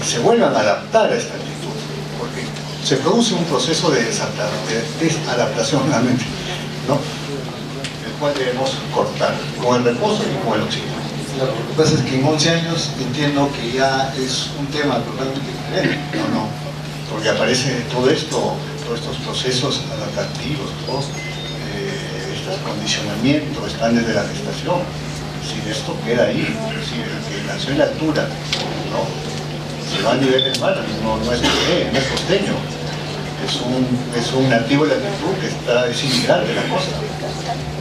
se vuelvan a adaptar a esta actitud, porque se produce un proceso de desadaptación nuevamente, ¿no? El cual debemos cortar con el reposo y con el oxígeno. Lo que pasa es que en 11 años entiendo que ya es un tema totalmente diferente. No, porque aparece todo esto, todos estos procesos adaptativos, estos condicionamientos están desde la gestación. Si esto queda ahí, si el que nació en la altura, ¿no? Se va a nivel del mar, no es costeño, es un nativo de la altitud que es inmigrante de la costa,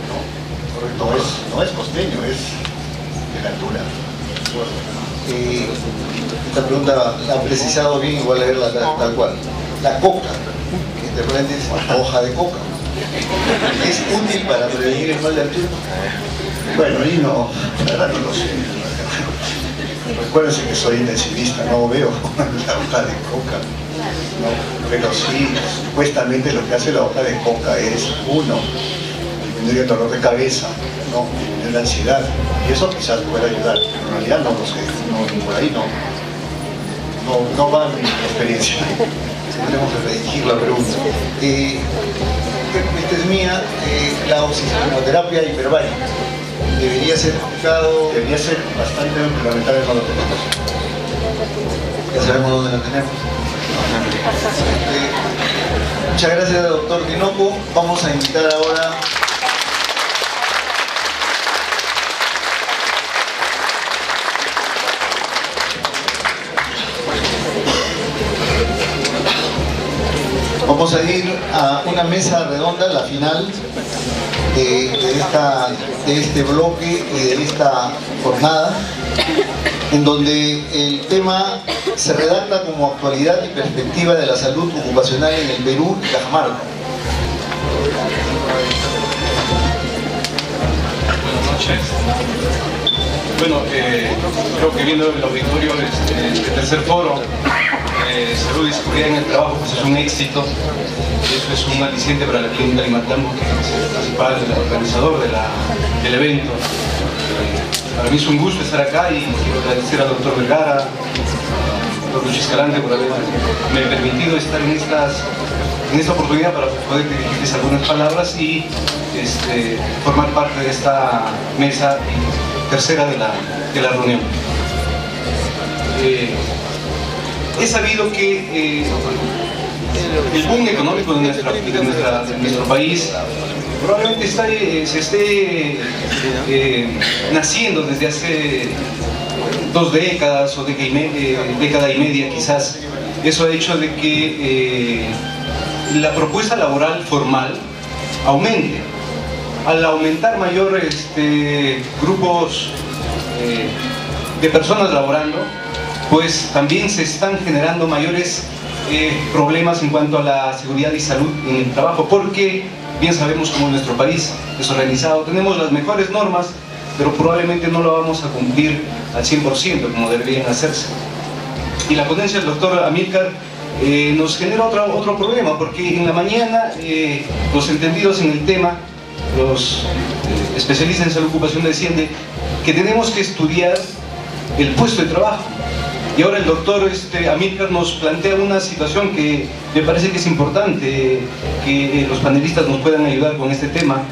¿no? No es costeño, es de la altura. Esta pregunta la han precisado bien, igual a leerla tal cual. La coca, que te prendes hoja de coca, ¿es útil para prevenir el mal de altura? Bueno, ahí no, la verdad no lo sé. Recuérdense que soy intensivista, no veo la hoja de coca, ¿no? Pero sí, supuestamente lo que hace la hoja de coca es, uno, disminuir el dolor de cabeza, ¿no? Disminuir la ansiedad, y eso quizás pueda ayudar, pero en realidad no lo sé, por ahí no va mi experiencia. Tendremos que redirigir la pregunta. Esta es mía, la oxigenoterapia hiperbárica. Debería ser aplicado. Debería ser bastante implementable, no lo tenemos. Ya sabemos dónde la tenemos. Muchas gracias, doctor Tinoco. Vamos a invitar ahora vamos a ir a una mesa redonda, la final de este bloque y de esta jornada, en donde el tema se redacta como actualidad y perspectiva de la salud ocupacional en el Perú y Cajamarca. Buenas noches. Bueno, creo que viendo el auditorio este tercer foro, salud y seguridad en el trabajo, pues es un éxito. Eso es un aliciente para la clínica Limatambo, que es el principal organizador del evento. Para mí es un gusto estar acá y quiero agradecer al doctor Vergara, al doctor Luis Escalante por haberme permitido estar en esta oportunidad para poder dirigirles algunas palabras y formar parte de esta mesa tercera de la reunión. He sabido que el boom económico de nuestro país probablemente se esté naciendo desde hace 2 décadas o década y media quizás. Eso ha hecho de que la propuesta laboral formal aumente. Al aumentar mayores grupos de personas laborando, pues también se están generando mayores problemas en cuanto a la seguridad y salud en el trabajo, porque bien sabemos cómo nuestro país es organizado, tenemos las mejores normas, pero probablemente no lo vamos a cumplir al 100% como deberían hacerse. Y la ponencia del doctor Amílcar nos genera otro problema, porque en la mañana los entendidos en el tema, los especialistas en salud ocupacional decían que tenemos que estudiar el puesto de trabajo. Y ahora el doctor Amílcar nos plantea una situación que me parece que es importante que los panelistas nos puedan ayudar con este tema.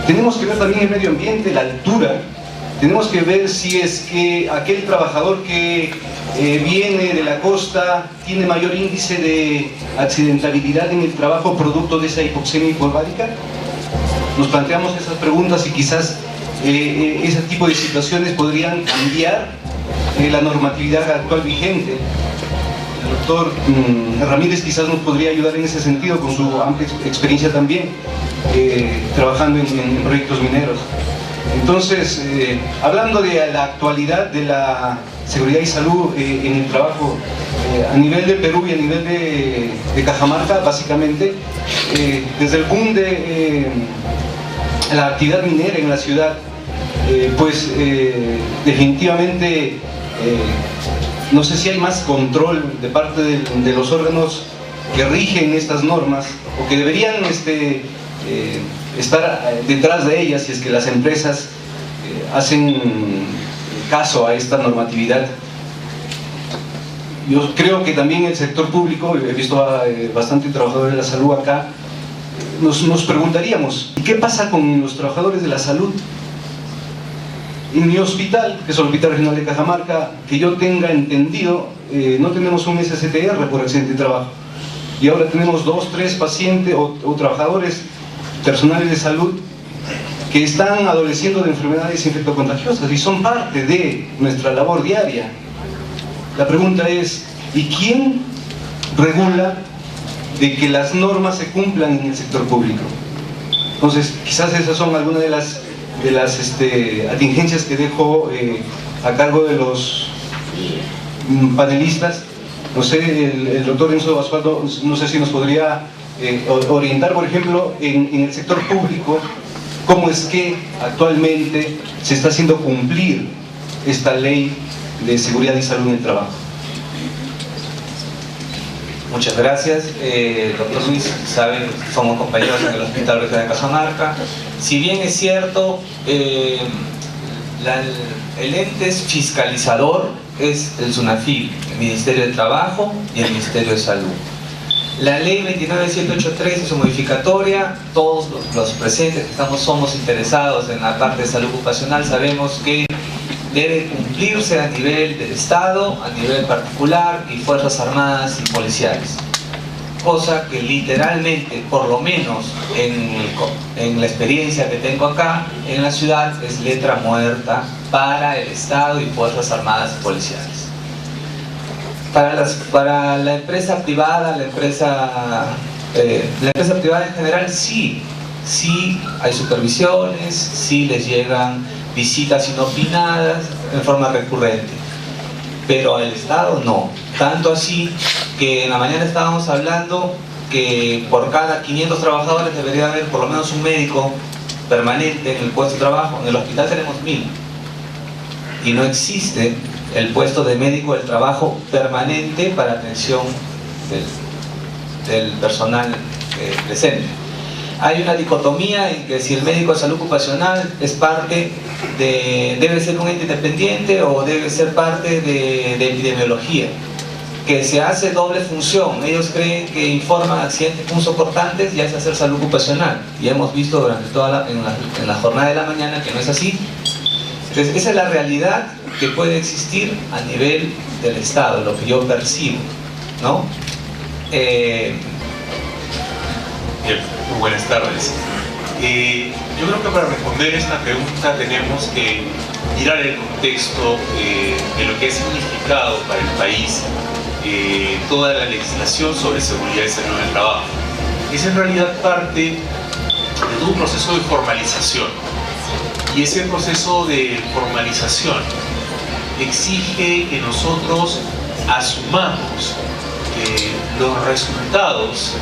Tenemos que ver también el medio ambiente, la altura. Tenemos que ver si es que aquel trabajador que viene de la costa tiene mayor índice de accidentabilidad en el trabajo producto de esa hipoxemia hiperbárica. Nos planteamos esas preguntas y quizás ese tipo de situaciones podrían cambiar la normatividad actual vigente. El doctor Ramírez quizás nos podría ayudar en ese sentido con su amplia experiencia también trabajando en proyectos mineros. Entonces, hablando de la actualidad de la seguridad y salud en el trabajo a nivel de Perú y a nivel de Cajamarca, básicamente, desde el boom de la actividad minera en la ciudad, pues definitivamente no sé si hay más control de parte de los órganos que rigen estas normas o que deberían estar detrás de ellas si es que las empresas hacen caso a esta normatividad. Yo creo que también el sector público, he visto a bastante trabajadores de la salud acá, nos preguntaríamos, ¿y qué pasa con los trabajadores de la salud? En mi hospital, que es el Hospital Regional de Cajamarca, que yo tenga entendido, no tenemos un SSTR por accidente de trabajo. Y ahora tenemos 2, 3 pacientes o trabajadores personales de salud que están adoleciendo de enfermedades infectocontagiosas y son parte de nuestra labor diaria. La pregunta es, ¿y quién regula de que las normas se cumplan en el sector público? Entonces, quizás esas son algunas de las atingencias que dejo a cargo de los panelistas. No sé, el doctor Enzo Basualdo, no sé si nos podría orientar, por ejemplo, en el sector público, cómo es que actualmente se está haciendo cumplir esta ley de seguridad y salud en el trabajo. Muchas gracias, doctor Luis. Saben, somos compañeros en el Hospital Regional de Cajamarca. Si bien es cierto, el ente fiscalizador es el SUNAFIL, el Ministerio de Trabajo y el Ministerio de Salud. La ley 29783 y su modificatoria, todos los presentes que somos interesados en la parte de salud ocupacional sabemos que debe cumplirse a nivel del Estado, a nivel particular y Fuerzas Armadas y policiales. Cosa que literalmente, por lo menos en la experiencia que tengo acá en la ciudad, es letra muerta para el Estado y Fuerzas Armadas y policiales. Para la empresa privada, la empresa privada en general sí hay supervisiones, sí les llegan visitas inopinadas en forma recurrente, pero al Estado no. Tanto así que en la mañana estábamos hablando que por cada 500 trabajadores debería haber por lo menos un médico permanente en el puesto de trabajo. En el hospital tenemos 1000 y no existe el puesto de médico del trabajo permanente para atención del personal presente. Hay una dicotomía en que si el médico de salud ocupacional es parte debe ser un ente independiente o debe ser parte de epidemiología, que se hace doble función. Ellos creen que informan accidentes punzocortantes y es hacer salud ocupacional, y hemos visto durante en la jornada de la mañana que no es así. Entonces esa es la realidad que puede existir a nivel del Estado, lo que yo percibo, ¿no? Bien, muy buenas tardes. Yo creo que para responder esta pregunta tenemos que mirar el contexto de lo que ha significado para el país toda la legislación sobre seguridad y salud en el trabajo. Es en realidad parte de un proceso de formalización, y ese proceso de formalización exige que nosotros asumamos los resultados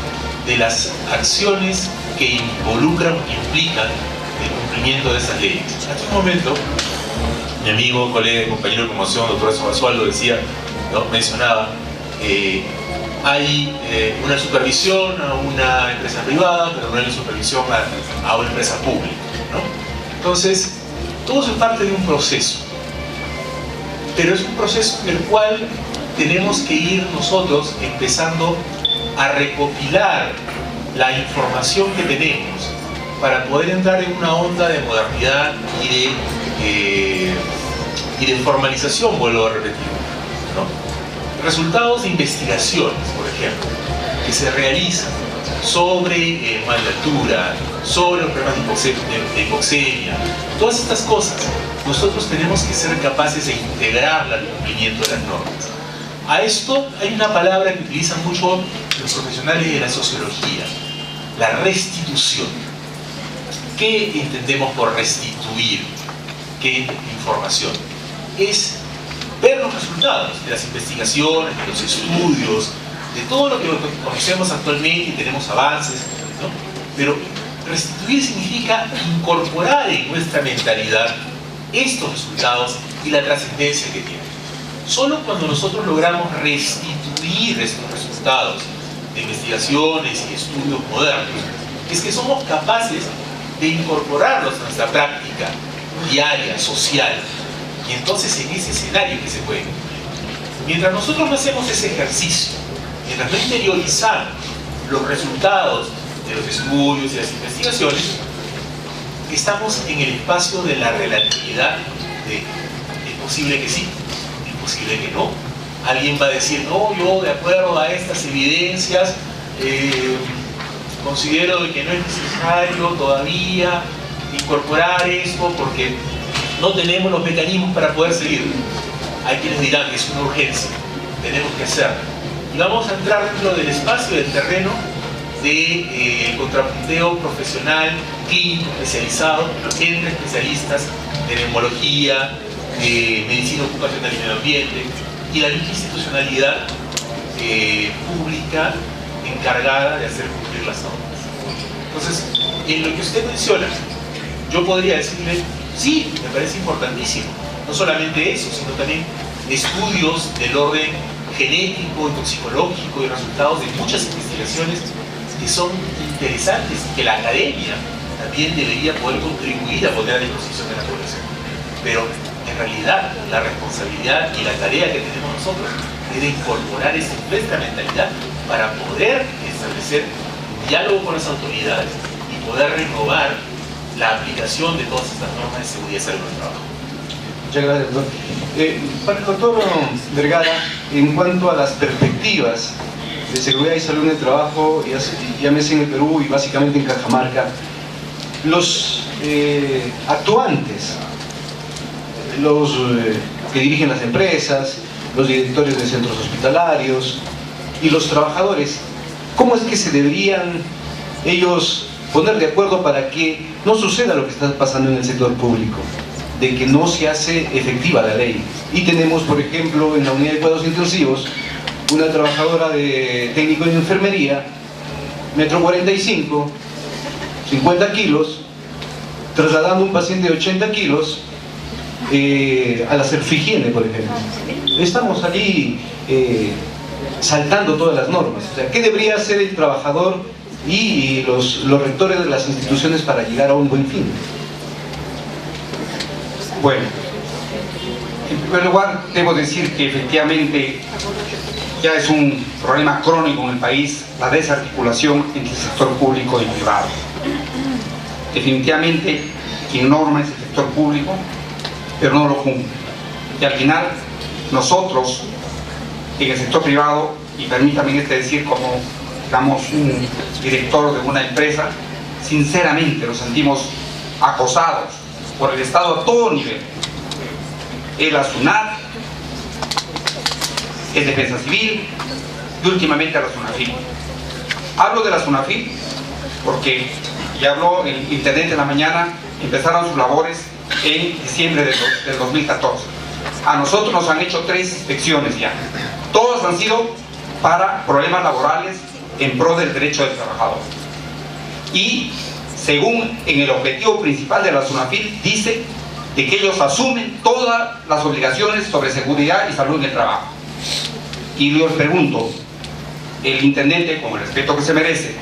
de las acciones que involucran o implican el cumplimiento de esas leyes. Hace un momento, mi amigo, colega y compañero de promoción, doctor Enzo Basualdo, mencionaba hay una supervisión a una empresa privada, pero no hay una supervisión a una empresa pública, ¿no? Entonces, todo eso es parte de un proceso, pero es un proceso en el cual tenemos que ir nosotros empezando a recopilar la información que tenemos para poder entrar en una onda de modernidad y de formalización, vuelvo a repetir, ¿no? Resultados de investigaciones, por ejemplo, que se realizan sobre mal de altura, sobre los problemas de hipoxemia, todas estas cosas, nosotros tenemos que ser capaces de integrarla al cumplimiento de las normas. A esto hay una palabra que utilizan mucho los profesionales de la sociología, la restitución. ¿Qué entendemos por restituir? ¿Qué información? Es ver los resultados de las investigaciones, de los estudios, de todo lo que conocemos actualmente y tenemos avances, ¿no? Pero restituir significa incorporar en nuestra mentalidad estos resultados y la trascendencia que tienen. Solo cuando nosotros logramos restituir estos resultados de investigaciones y estudios modernos, es que somos capaces de incorporarlos a nuestra práctica diaria, social, y entonces en ese escenario que se puede cumplir. Mientras nosotros no hacemos ese ejercicio, mientras no interiorizamos los resultados de los estudios y las investigaciones, estamos en el espacio de la relatividad de es posible que sí, es posible que no. Alguien va a decir, no, yo de acuerdo a estas evidencias considero que no es necesario todavía incorporar esto porque no tenemos los mecanismos para poder seguir. Hay quienes dirán que es una urgencia, tenemos que hacerlo. Y vamos a entrar dentro del espacio, del terreno de contrapunteo profesional, clínico, especializado, entre especialistas de neumología, de medicina ocupacional y medio ambiente, y la misma institucionalidad pública encargada de hacer cumplir las normas. Entonces, en lo que usted menciona, yo podría decirle, sí, me parece importantísimo. No solamente eso, sino también estudios del orden genético y toxicológico y resultados de muchas investigaciones que son interesantes y que la academia también debería poder contribuir a poner a disposición de la población. Pero en realidad la responsabilidad y la tarea que tenemos nosotros es de incorporar nuestra mentalidad para poder establecer un diálogo con las autoridades y poder renovar la aplicación de todas estas normas de seguridad y salud en el trabajo. Muchas gracias, doctor. Para el doctor Vergara, en cuanto a las perspectivas de seguridad y salud en el trabajo, llámese en el Perú y básicamente en Cajamarca, los actuantes, los que dirigen las empresas, los directores de centros hospitalarios y los trabajadores, ¿cómo es que se deberían ellos poner de acuerdo para que no suceda lo que está pasando en el sector público, de que no se hace efectiva la ley? Y tenemos, por ejemplo, en la unidad de cuidados intensivos, una trabajadora de técnico de enfermería, 1,45 m, 50 kilos, trasladando un paciente de 80 kilos a la Serfihiene, por ejemplo. Estamos allí saltando todas las normas. O sea, ¿qué debería hacer el trabajador y los rectores de las instituciones para llegar a un buen fin? Bueno, en primer lugar debo decir que efectivamente ya es un problema crónico en el país la desarticulación entre el sector público y el privado. Definitivamente quien norma es el sector público, pero no lo cumple. Y al final nosotros en el sector privado, y permítame decir como digamos un director de una empresa, sinceramente nos sentimos acosados por el Estado a todo nivel. El ASUNAT, el Defensa Civil y últimamente a la SUNAFIL. Hablo de la SUNAFIL porque ya habló el intendente en la mañana, empezaron sus labores en diciembre del 2014. A nosotros nos han hecho 3 inspecciones ya. Todas han sido para problemas laborales en pro del derecho del trabajador. Y según en el objetivo principal de la SUNAFIL dice de que ellos asumen todas las obligaciones sobre seguridad y salud en el trabajo. Y yo les pregunto, el intendente, con el respeto que se merece,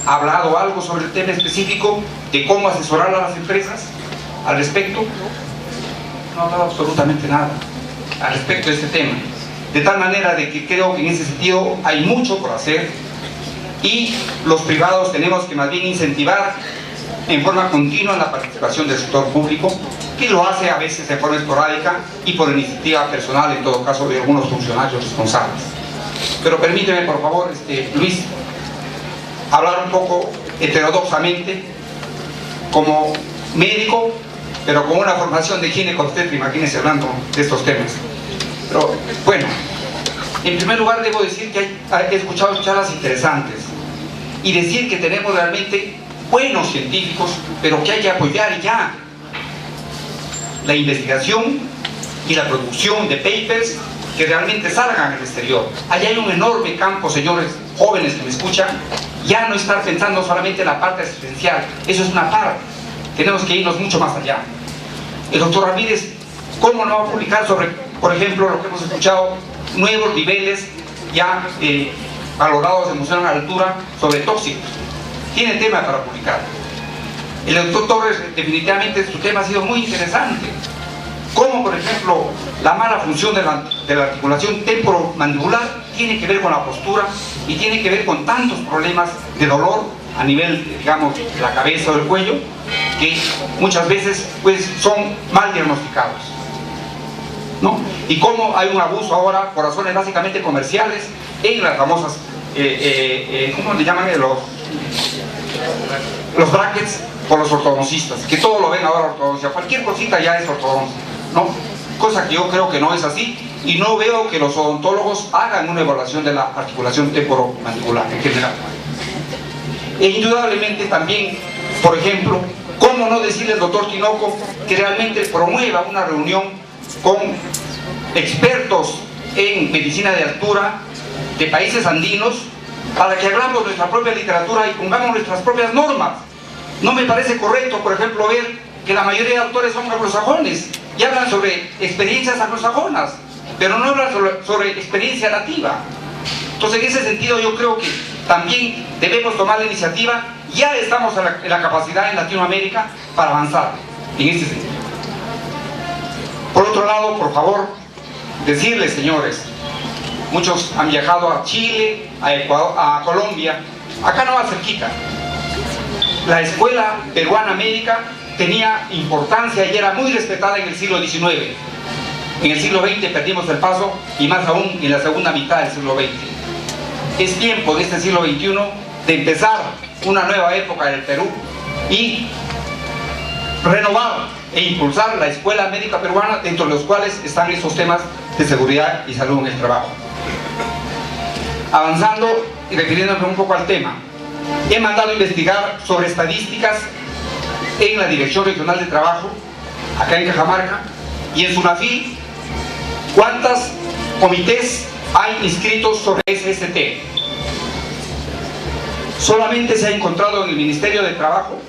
¿ha hablado algo sobre el tema específico de cómo asesorar a las empresas al respecto? No ha hablado absolutamente nada al respecto de este tema. De tal manera de que creo que en ese sentido hay mucho por hacer y los privados tenemos que más bien incentivar en forma continua la participación del sector público, que lo hace a veces de forma esporádica y por iniciativa personal, en todo caso, de algunos funcionarios responsables. Pero permíteme, por favor, Luis, hablar un poco heterodoxamente como médico, pero con una formación de ginecobstetra, imagínense hablando de estos temas. Pero bueno, en primer lugar debo decir que he escuchado charlas interesantes y decir que tenemos realmente buenos científicos, pero que hay que apoyar ya la investigación y la producción de papers que realmente salgan al exterior. Allá hay un enorme campo, señores jóvenes que me escuchan, ya no estar pensando solamente en la parte asistencial, eso es una parte, tenemos que irnos mucho más allá. El doctor Ramírez, ¿cómo no va a publicar sobre, por ejemplo, lo que hemos escuchado, nuevos niveles ya valorados de emoción a la altura sobre tóxicos? tiene tema para publicar. El doctor Torres, definitivamente su tema ha sido muy interesante. Como por ejemplo la mala función de la articulación temporomandibular tiene que ver con la postura y tiene que ver con tantos problemas de dolor a nivel, digamos, de la cabeza o del cuello, que muchas veces pues son mal diagnosticados, ¿no? Y cómo hay un abuso ahora por razones básicamente comerciales en las famosas, ¿cómo le llaman? Los brackets por los ortodoncistas, que todo lo ven ahora ortodoncia, cualquier cosita ya es ortodoncia, ¿no? Cosa que yo creo que no es así, y no veo que los odontólogos hagan una evaluación de la articulación temporomandibular en general. E indudablemente también, por ejemplo, ¿cómo no decirle al doctor Tinoco que realmente promueva una reunión con expertos en medicina de altura de países andinos para que hagamos nuestra propia literatura y pongamos nuestras propias normas? No me parece correcto, por ejemplo, ver que la mayoría de autores son anglosajones y hablan sobre experiencias anglosajonas, pero no hablan sobre experiencia nativa. Entonces, en ese sentido, yo creo que también debemos tomar la iniciativa. Ya estamos en la capacidad en Latinoamérica para avanzar en este sentido. Por otro lado, por favor, decirles, señores, muchos han viajado a Chile, a Ecuador, a Colombia, acá no va cerquita. La escuela peruana médica tenía importancia y era muy respetada en el siglo XIX. En el siglo XX perdimos el paso, y más aún en la segunda mitad del siglo XX. Es tiempo de este siglo XXI de empezar una nueva época en el Perú y renovar e impulsar la escuela médica peruana, dentro de los cuales están estos temas de seguridad y salud en el trabajo. Avanzando y refiriéndome un poco al tema, he mandado a investigar sobre estadísticas en la Dirección Regional de Trabajo, acá en Cajamarca, y en SUNAFIL, cuántos comités hay inscritos sobre SST. Solamente se ha encontrado en el Ministerio de Trabajo,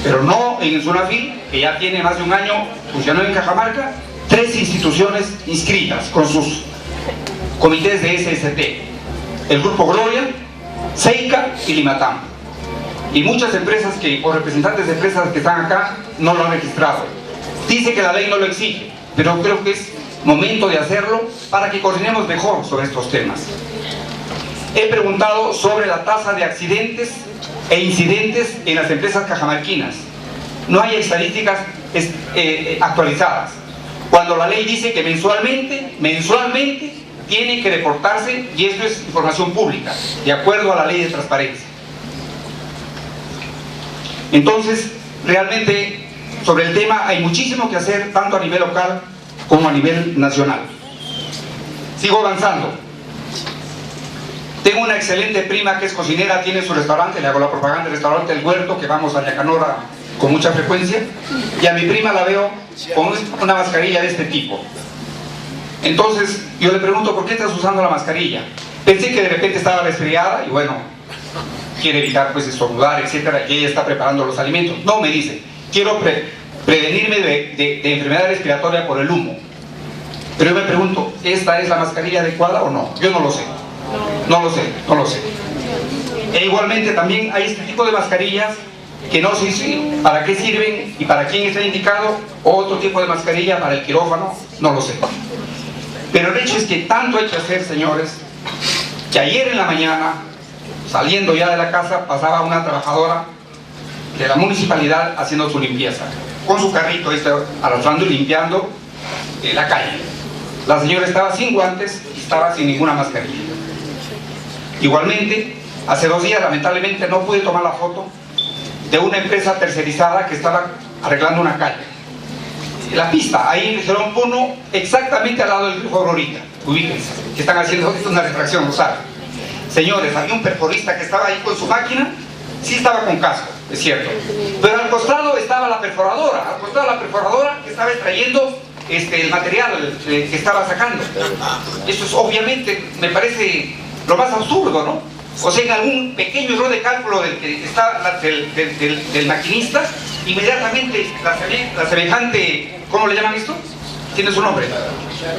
pero no en el SUNAFIL, que ya tiene más de un año funcionando en Cajamarca, 3 instituciones inscritas con sus comités de SST: el Grupo Gloria, Seica y Limatam. Y muchas empresas o representantes de empresas que están acá no lo han registrado. Dice que la ley no lo exige, pero creo que es momento de hacerlo para que coordinemos mejor sobre estos temas. He preguntado sobre la tasa de accidentes e incidentes en las empresas cajamarquinas. No hay estadísticas actualizadas, cuando la ley dice que mensualmente tiene que reportarse, y esto es información pública, de acuerdo a la ley de transparencia. Entonces, realmente, sobre el tema hay muchísimo que hacer, tanto a nivel local como a nivel nacional. Sigo avanzando. Tengo una excelente prima que es cocinera, tiene su restaurante, le hago la propaganda del restaurante El Huerto, que vamos a Yacanora con mucha frecuencia, y a mi prima la veo con una mascarilla de este tipo. Entonces yo le pregunto, ¿por qué estás usando la mascarilla? Pensé que de repente estaba resfriada y bueno, quiere evitar pues estornudar, etcétera, que ella está preparando los alimentos. No, me dice, quiero prevenirme de enfermedad respiratoria por el humo. Pero yo me pregunto, ¿esta es la mascarilla adecuada o no? Yo no lo sé. No lo sé. E igualmente también hay este tipo de mascarillas que no sé si para qué sirven y para quién está indicado, o otro tipo de mascarilla para el quirófano, no lo sé. Pero el hecho es que tanto hay que hacer, señores, que ayer en la mañana, saliendo ya de la casa, pasaba una trabajadora de la municipalidad haciendo su limpieza, con su carrito arrastrando y limpiando la calle. La señora estaba sin guantes y estaba sin ninguna mascarilla. Igualmente, hace 2 días lamentablemente no pude tomar la foto de una empresa tercerizada que estaba arreglando una calle. La pista, ahí en Gerón Puno, exactamente al lado del grifo Aurorita, ubíquense, que están haciendo una refracción, ¿no saben? Señores, había un perforista que estaba ahí con su máquina, sí estaba con casco, es cierto, pero al costado estaba la perforadora, que estaba extrayendo el material que estaba sacando. Eso es obviamente, me parece lo más absurdo, ¿no? O sea, en algún pequeño error de cálculo del maquinista, inmediatamente la semejante, ¿cómo le llaman esto? Tiene su nombre,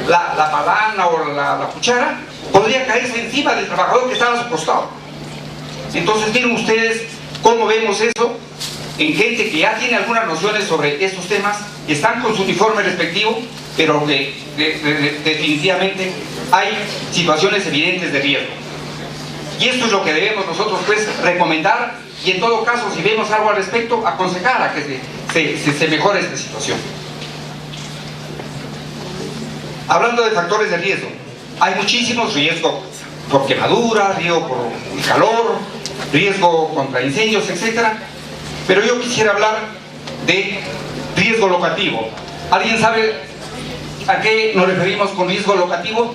la palana o la cuchara, podría caerse encima del trabajador que estaba a su costado. Entonces miren ustedes ¿Cómo vemos eso? En gente que ya tiene algunas nociones sobre estos temas, que están con su uniforme respectivo, pero que definitivamente hay situaciones evidentes de riesgo. Y esto es lo que debemos nosotros pues recomendar, y en todo caso, si vemos algo al respecto, aconsejar a que se mejore esta situación. Hablando de factores de riesgo, hay muchísimos: riesgo por quemadura, riesgo por el calor, riesgo contra incendios, etc. Pero yo quisiera hablar de riesgo locativo. ¿Alguien sabe a qué nos referimos con riesgo locativo?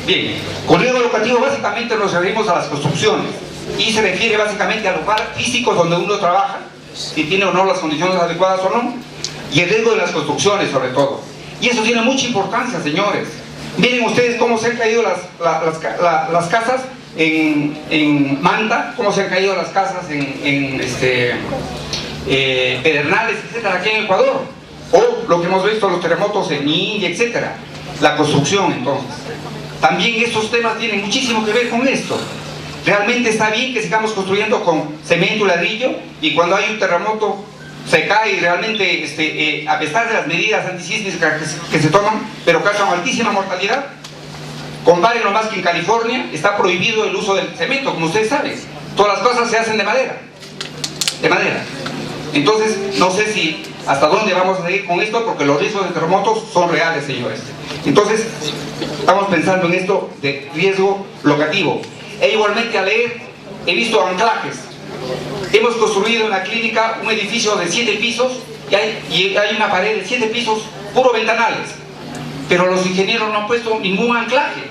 Bien, con riesgo locativo básicamente nos referimos a las construcciones, y se refiere básicamente al lugar físico donde uno trabaja, si tiene o no las condiciones adecuadas o no, y el riesgo de las construcciones sobre todo. Y eso tiene mucha importancia, señores. Miren ustedes cómo se han caído las casas en Manta, cómo se han caído las casas en Pedernales, etcétera, aquí en Ecuador. O lo que hemos visto, los terremotos en India, etcétera. La construcción, entonces. También estos temas tienen muchísimo que ver con esto. Realmente está bien que sigamos construyendo con cemento y ladrillo, y cuando hay un terremoto se cae, y realmente a pesar de las medidas antisísmicas que se toman, pero causan altísima mortalidad. Comparen nomás que en California está prohibido el uso del cemento, como ustedes saben. Todas las cosas se hacen de madera. Entonces, no sé si hasta dónde vamos a ir con esto, porque los riesgos de terremotos son reales, señores. Entonces, estamos pensando en esto de riesgo locativo. E igualmente, al leer, he visto anclajes. Hemos construido en la clínica un edificio de 7 pisos y hay una pared de 7 pisos, puro ventanales. Pero los ingenieros no han puesto ningún anclaje.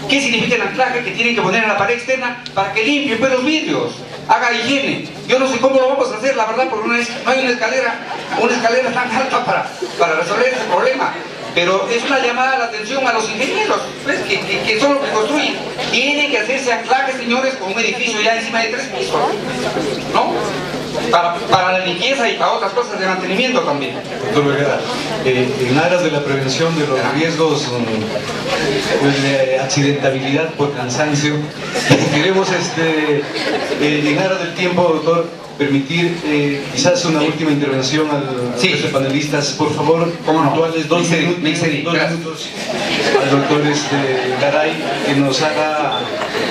¿Qué significa el anclaje? Que tienen que poner en la pared externa para que limpie pues los vidrios, haga higiene. Yo no sé cómo lo vamos a hacer, la verdad, porque no hay una escalera tan alta para resolver ese problema. Pero es una llamada a la atención a los ingenieros, pues, que son los que construyen. Tienen que hacerse anclajes, señores, con un edificio ya encima de 3 pisos, ¿no? Para la limpieza y para otras cosas de mantenimiento también. Doctor Vergara, en aras de la prevención de los riesgos pues, de accidentabilidad por cansancio, queremos en aras del tiempo, doctor, permitir quizás una última intervención al resto de panelistas, por favor, puntuales, 2 minutos al doctor Garay, que nos haga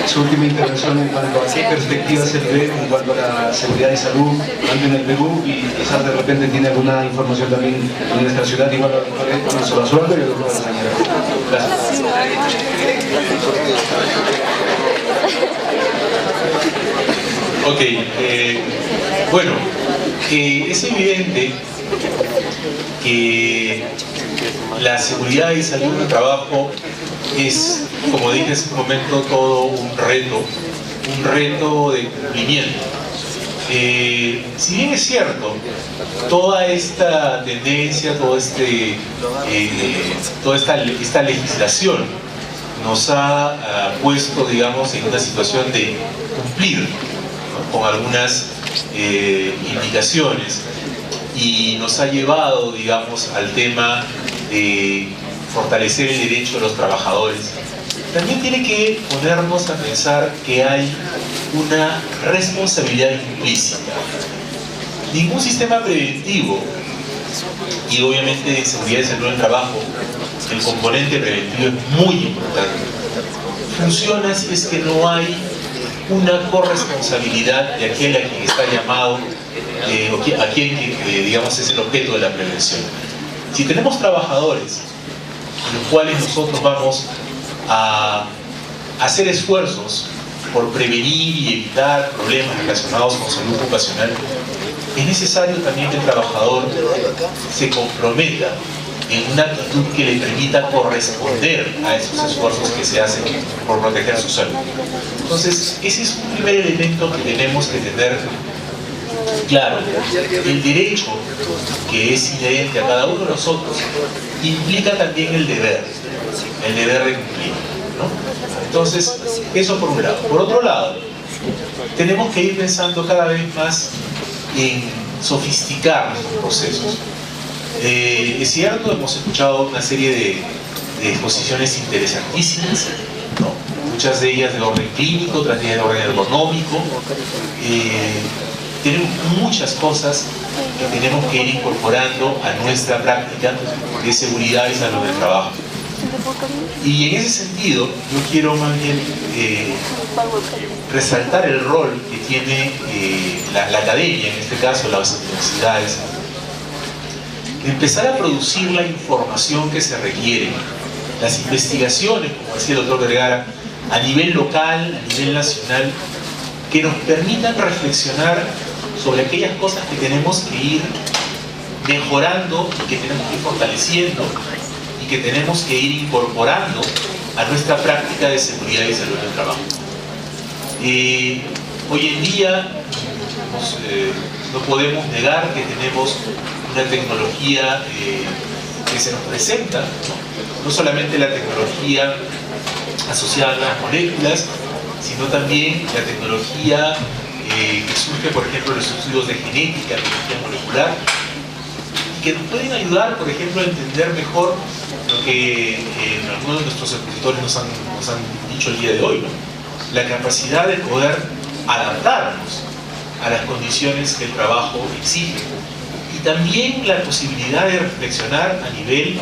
su última intervención en cuanto a qué perspectivas se ve en cuanto a la seguridad y salud tanto en el Perú, y quizás de repente tiene alguna información también en nuestra ciudad, igual al doctor Solazuelo y al doctor Castañeda. Gracias. Ok, bueno, es evidente que la seguridad y salud del trabajo es, como dije hace un momento, todo un reto de cumplimiento. Si bien es cierto, toda esta tendencia, toda esta legislación nos ha puesto, digamos, en una situación de cumplir, ¿no?, con algunas indicaciones, y nos ha llevado, digamos, al tema de fortalecer el derecho de los trabajadores. También tiene que ponernos a pensar que hay una responsabilidad implícita. Ningún sistema preventivo, y obviamente de seguridad y salud del trabajo, el componente preventivo es muy importante, funciona si es que no hay una corresponsabilidad de aquel a quien está llamado, o a quien digamos es el objeto de la prevención. Si tenemos trabajadores los cuales nosotros vamos a hacer esfuerzos por prevenir y evitar problemas relacionados con salud ocupacional, es necesario también que el trabajador se comprometa en una actitud que le permita corresponder a esos esfuerzos que se hacen por proteger su salud. Entonces, ese es un primer elemento que tenemos que tener claro. El derecho, que es inherente a cada uno de nosotros, implica también el deber de cumplir, ¿no? Entonces, eso por un lado. Por otro lado, tenemos que ir pensando cada vez más en sofisticar nuestros procesos. Es cierto, hemos escuchado una serie de exposiciones interesantísimas, ¿no?, muchas de ellas de orden clínico, otras de ellas de orden ergonómico. Tenemos muchas cosas que tenemos que ir incorporando a nuestra práctica de seguridad y salud del trabajo. Y en ese sentido, yo quiero más bien resaltar el rol que tiene la academia, en este caso las universidades, de empezar a producir la información que se requiere, las investigaciones, como decía el doctor Vergara, a nivel local, a nivel nacional, que nos permitan reflexionar sobre aquellas cosas que tenemos que ir mejorando y que tenemos que ir fortaleciendo y que tenemos que ir incorporando a nuestra práctica de seguridad y salud del trabajo. Hoy en día no podemos negar que tenemos una tecnología que se nos presenta, no solamente la tecnología asociada a las moléculas, sino también la tecnología que surge, por ejemplo, en los estudios de genética, biología molecular, y que nos pueden ayudar, por ejemplo, a entender mejor lo que algunos de nuestros expositores nos han dicho el día de hoy, ¿no? La capacidad de poder adaptarnos a las condiciones que el trabajo exige, y también la posibilidad de reflexionar a nivel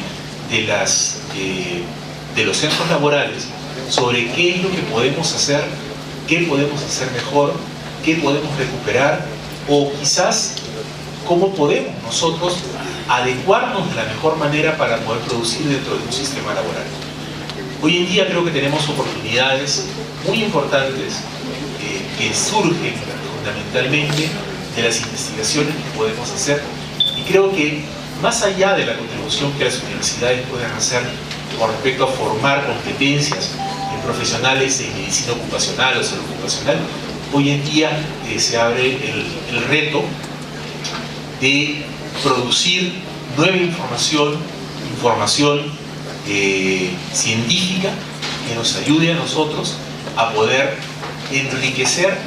de los centros laborales sobre qué es lo que podemos hacer, qué podemos hacer mejor, qué podemos recuperar, o quizás cómo podemos nosotros adecuarnos de la mejor manera para poder producir dentro de un sistema laboral. Hoy en día creo que tenemos oportunidades muy importantes que surgen fundamentalmente de las investigaciones que podemos hacer, y creo que más allá de la contribución que las universidades pueden hacer con respecto a formar competencias en profesionales en medicina ocupacional o salud ocupacional, hoy en día se abre el reto de producir nueva información científica que nos ayude a nosotros a poder enriquecer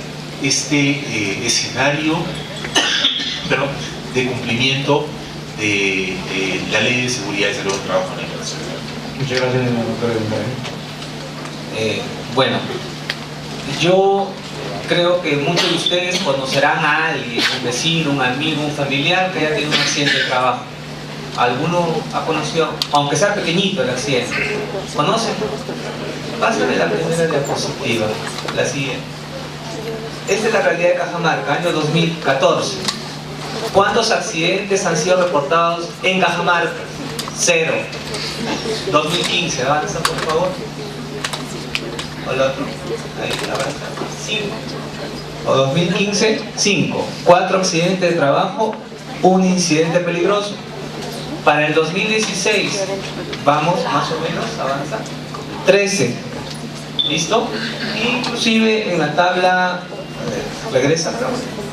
este escenario de cumplimiento de la Ley de Seguridad y Salud del Trabajo en la Educación. Muchas gracias, doctor. Bueno, yo creo que muchos de ustedes conocerán a alguien, un vecino, un amigo, un familiar que haya tenido un accidente de trabajo. ¿Alguno ha conocido, aunque sea pequeñito, el accidente? ¿Conocen? Pásame la primera diapositiva, la siguiente. Esta es la realidad de Cajamarca, año 2014. ¿Cuántos accidentes han sido reportados en Cajamarca? 0. 2015, avanza por favor. O el otro, ahí avanza. 5. O 2015, 5. 4 accidentes de trabajo, 1 incidente peligroso. Para el 2016, vamos más o menos, avanza. 13. ¿Listo? Inclusive en la tabla, regresa,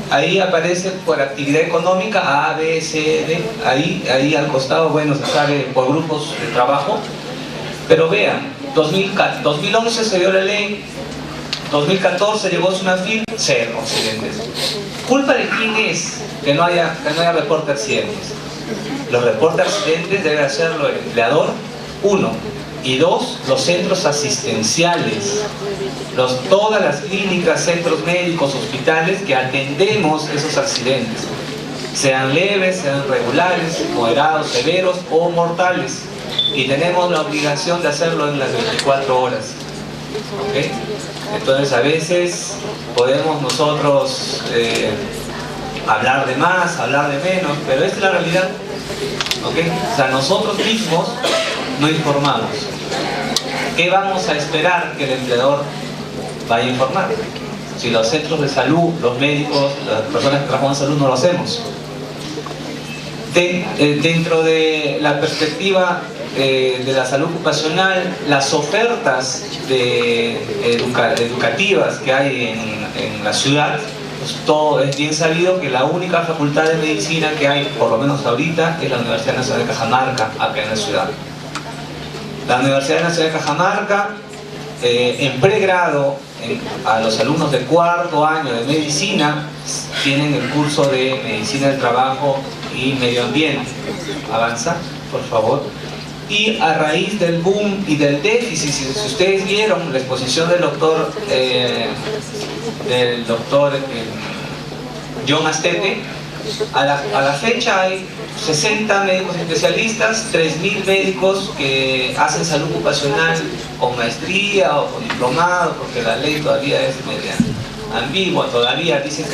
ahí aparece por actividad económica A, B, C, D, ahí al costado, bueno, se sabe por grupos de trabajo, pero vean, 2011 se dio la ley, 2014 llegó SUNAFIL, 0 accidentes. ¿Culpa de quién es que no haya reporte de accidentes? Los reportes de accidentes debe hacerlo el empleador, 1. Y 2, los centros asistenciales, todas las clínicas, centros médicos, hospitales que atendemos esos accidentes, sean leves, sean regulares, moderados, severos o mortales, y tenemos la obligación de hacerlo en las 24 horas. ¿Okay? Entonces a veces podemos nosotros hablar de más, hablar de menos, pero esta es la realidad. ¿Okay? O sea, nosotros mismos no informamos. ¿Qué vamos a esperar que el empleador vaya a informar? Si los centros de salud, los médicos, las personas que trabajan en salud no lo hacemos. Dentro de la perspectiva de la salud ocupacional, las ofertas educativas que hay en la ciudad, pues todo es bien sabido que la única facultad de medicina que hay, por lo menos ahorita, es la Universidad Nacional de Cajamarca, acá en la ciudad. La Universidad Nacional de Cajamarca, en pregrado, a los alumnos de 4º año de medicina, tienen el curso de medicina del trabajo y medio ambiente. Avanza, por favor. y a raíz del boom y del déficit, si ustedes vieron la exposición del doctor John Astete, a la fecha hay 60 médicos especialistas, 3.000 médicos que hacen salud ocupacional con maestría o con diplomado, porque la ley todavía es media ambigua, todavía dicen que